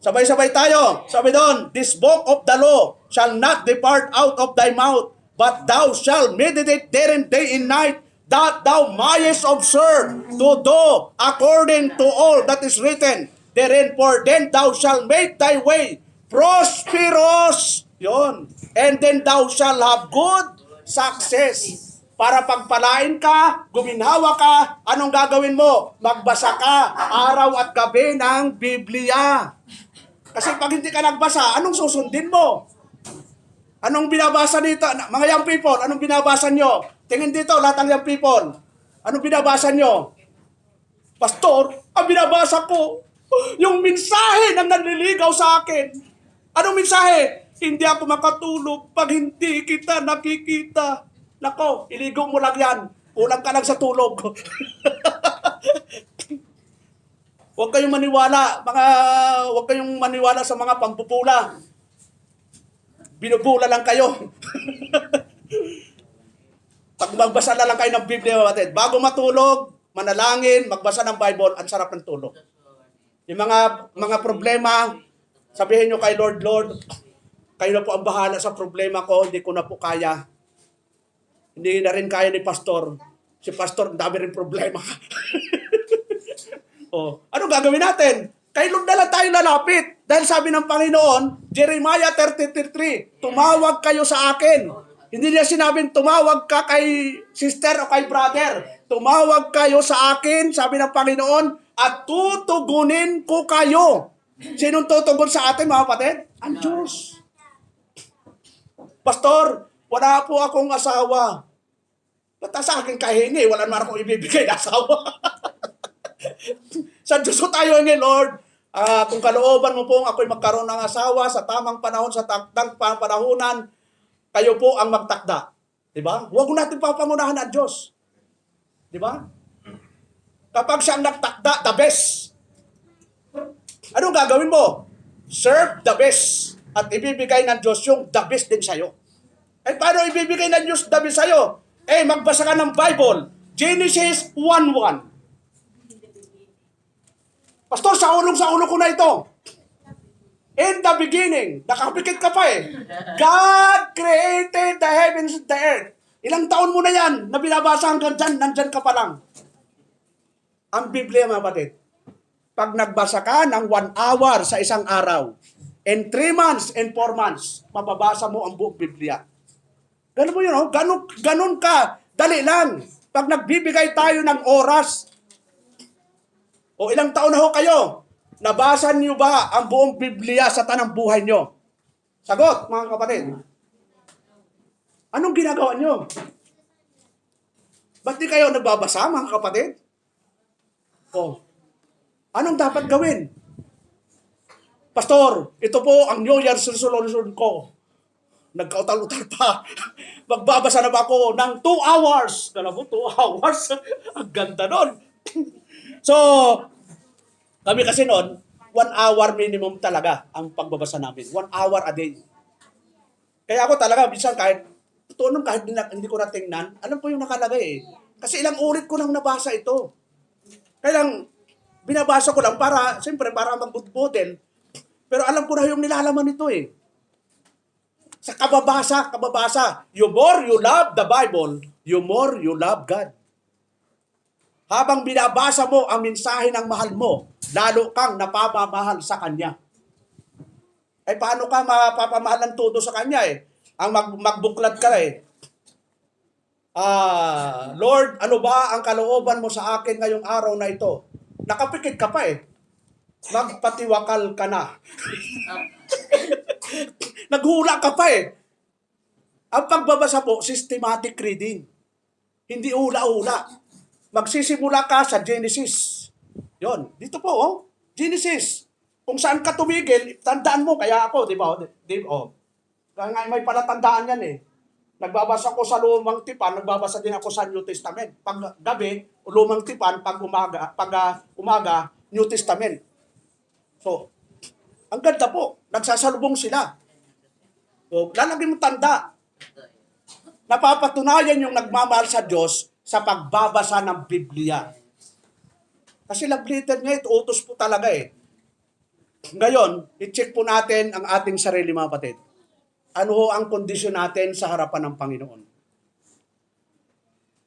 Sabay-sabay tayo. Sabi doon, this book of the law shall not depart out of thy mouth, but thou shalt meditate therein day and night, that thou mayest observe to do according to all that is written therein, for then thou shalt make thy way prosperous. Yon. And then thou shalt have good success. Para pagpalain ka, guminhawa ka, anong gagawin mo? Magbasa ka araw at gabi ng Biblia. Kasi pag hindi ka nagbasa, anong susundin mo? Anong binabasa dito? Mga young people, anong binabasa nyo? Tingin dito, lahat ng young people. Anong binabasa nyo? Pastor, ang binabasa ko, yung mensahe na nanliligaw sa akin. Anong mensahe? Hindi ako makatulog pag hindi kita nakikita. Nako, iligo mo lang yan. Kulang ka lang sa tulog. Huwag kayong maniwala sa mga pambubula. Binubula lang kayo. Pag magbasa na lang kayo ng Biblia, kapatid, bago matulog, manalangin, magbasa ng Bible, ang sarap ng tulog. Yung mga problema, sabihin nyo kay Lord, kayo na po ang bahala sa problema ko, hindi ko na po kaya. Hindi na rin kaya ni Pastor. Si Pastor, ang dami rin problema. Ano gagawin natin? Kay Lord na lang tayo lalapit. Dahil sabi ng Panginoon, Jeremiah 33:3, tumawag kayo sa akin. Hindi niya sinabing tumawag ka kay sister o kay brother. Tumawag kayo sa akin, sabi ng Panginoon, at tutugunin ko kayo. Sinong tutugon sa atin, mga kapatid? Ang Diyos. Pastor, wala po akong asawa. Ba't sa akin kahingi? Wala naman akong ibibigay na asawa. Sa Diyos ko tayo ngayon, Lord. Kung kalooban mo pong ako'y magkaroon ng asawa sa tamang panahon, sa takdang panahonan, kayo po ang magtakda. Diba? Huwag natin papangunahan ang Diyos. Diba? Kapag siya ang nagtakda, the best. Anong gagawin mo? Serve the best. At ibibigay ng Diyos yung the best din sa'yo. Eh, paano ibibigay ng Diyos the best sa'yo? Eh, magbasa ka ng Bible. Genesis 1:1. Pastor, sa ulo ko na ito. In the beginning, nakapikit ka pa eh. God created the heavens and the earth. Ilang taon mo na yan na binabasa hanggang dyan, nandyan ka pa lang. Ang Biblia, mga batid, pag nagbasa ka ng 1 hour sa isang araw, in 3 months and 4 months, mababasa mo ang buong Biblia. Ganun mo yun, oh? Ganun ka. Dali lang. Pag nagbibigay tayo ng oras, o ilang taon na ho kayo, nabasa niyo ba ang buong Biblia sa tanang buhay niyo? Sagot, mga kapatid. Anong ginagawa niyo? Ba't di kayo nagbabasa, mga kapatid? O, anong dapat gawin? Pastor, ito po ang New Year's resolution ko. Nagkautal-utal pa. Magbabasa na ba ako ng 2 hours? Alam mo, 2 hours? Ang ganda nun. So, kami kasi noon, 1 hour minimum talaga ang pagbabasa namin. 1 hour a day. Kaya ako talaga, minsan kahit hindi ko natingnan, alam ko yung nakalagay eh. Kasi ilang ulit ko nang nabasa ito. Kaya lang, binabasa ko lang para, siyempre, para magbudbudin. Pero alam ko na yung nilalaman nito eh. Sa kababasa. You more you love the Bible, you more you love God. Habang binabasa mo ang mensahe ng mahal mo, lalo kang napapamahal sa Kanya. Eh, paano ka mapapamahal ng todo sa Kanya eh? Ang magbuklat ka eh. Lord, ano ba ang kalooban mo sa akin ngayong araw na ito? Nakapikit ka pa eh. Magpatiwakal ka na. Naghula ka pa eh. Ang pagbabasa po, systematic reading. Hindi ula-ula. Magsisimula ka sa Genesis. Yon, dito po, oh. Genesis. Kung saan ka tumigil, tandaan mo, kaya ako, di ba? Kaya nga may palatandaan yan eh. Nagbabasa ko sa Lumang Tipan, nagbabasa din ako sa New Testament. Pag gabi, Lumang Tipan, pag umaga, New Testament. So, ang ganda po, nagsasalubong sila. So, lalagyan mo tanda. Napapatunayan yung nagmamahal sa Diyos sa pagbabasa ng Biblia. Kasi love letter niya, utos po talaga eh. Ngayon, i-check po natin ang ating sarili, mga kapatid. Ano ho ang kondisyon natin sa harapan ng Panginoon?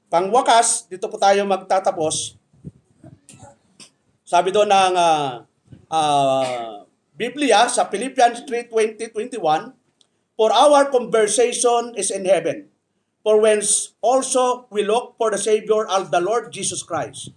Pangwakas, dito po tayo magtatapos. Sabi doon ng Biblia sa Philippians 3:20-21, for our conversation is in heaven, for whence also we look for the Savior of the Lord Jesus Christ.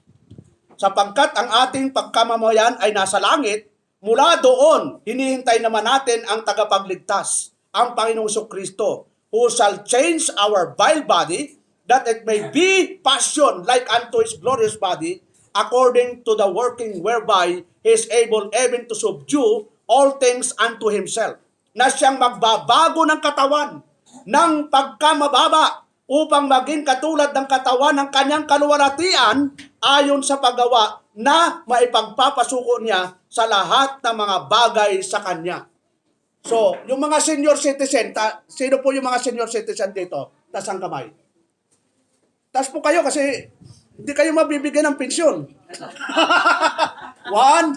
Sapagkat ang ating pagkamamayan ay nasa langit, mula doon, hinihintay naman natin ang tagapagligtas, ang Panginoong Kristo, who shall change our vile body, that it may be fashioned like unto His glorious body, according to the working whereby He is able even to subdue all things unto Himself, na siyang magbabago ng katawan ng pagkamababa upang maging katulad ng katawan ng kanyang kaluwalhatian ayon sa paggawa na maipagpapasuko niya sa lahat ng mga bagay sa kanya. So, yung mga senior citizen, sino po yung mga senior citizen dito? Taas ang kamay. Taas po kayo kasi hindi kayo mabibigyan ng pensyon. 1,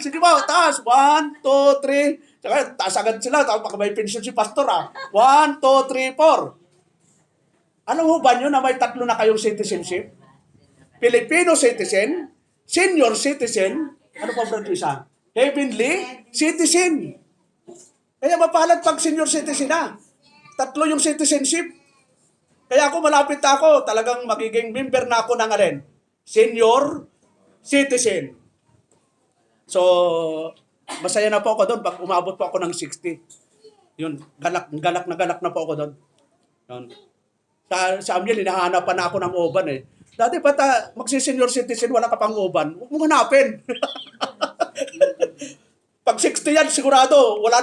sige ba, taas. 1, 2, 3. Tsaka taas agad sila, tapos may pensyon si pastor 1, 2, 3, 4. Alam mo ba nyo na may 3 na kayong citizenship? Filipino citizen, senior citizen, ano pa bro isa? Heavenly citizen. Kaya mapalad pag senior citizen na. 3 yung citizenship. Kaya ako malapit na ako, talagang magiging member na ako ng alin? Senior citizen. So, masaya na po ako doon pag umabot po ako ng 60. Yun, galak na po ako doon. Yun. Sa amin, hinahanap pa na ako ng uban eh. Dati ba't magsi-senior citizen, wala ka pang uban? Huwag mong hanapin. Pag 60 yan, sigurado, wala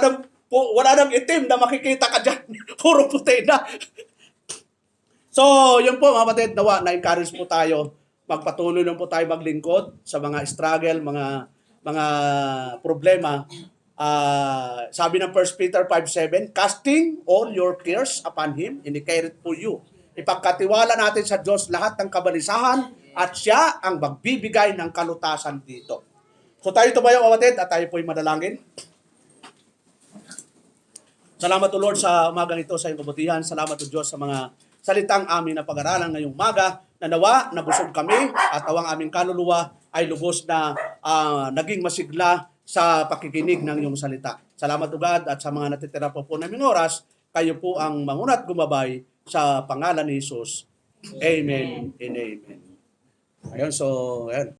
nang itim na makikita ka dyan. Puro puti na. So, yun po mga kapatid, nawa, na-encourage po tayo. Magpatuloy lang po tayo maglingkod sa mga struggle, mga problema. Sabi ng 1 Peter 5:7, casting all your cares upon Him, and He careth for you. Ipagkatiwala natin sa Diyos lahat ng kabalisahan at Siya ang magbibigay ng kalutasan dito. So tayo tumayo kapatid at tayo po'y manalangin. Salamat o Lord sa umagang ito sa iyong kabutihan. Salamat o Diyos sa mga salitang amin na pag-aralan ngayong umaga na nawa, nabusog kami at awang aming kaluluwa ay lubos na naging masigla sa pakikinig ng iyong salita. Salamat o God at sa mga natitira po naming oras, kayo po ang mangunat gumabay sa pangalan ni Jesus. Amen and amen. Ayun, so, ayun.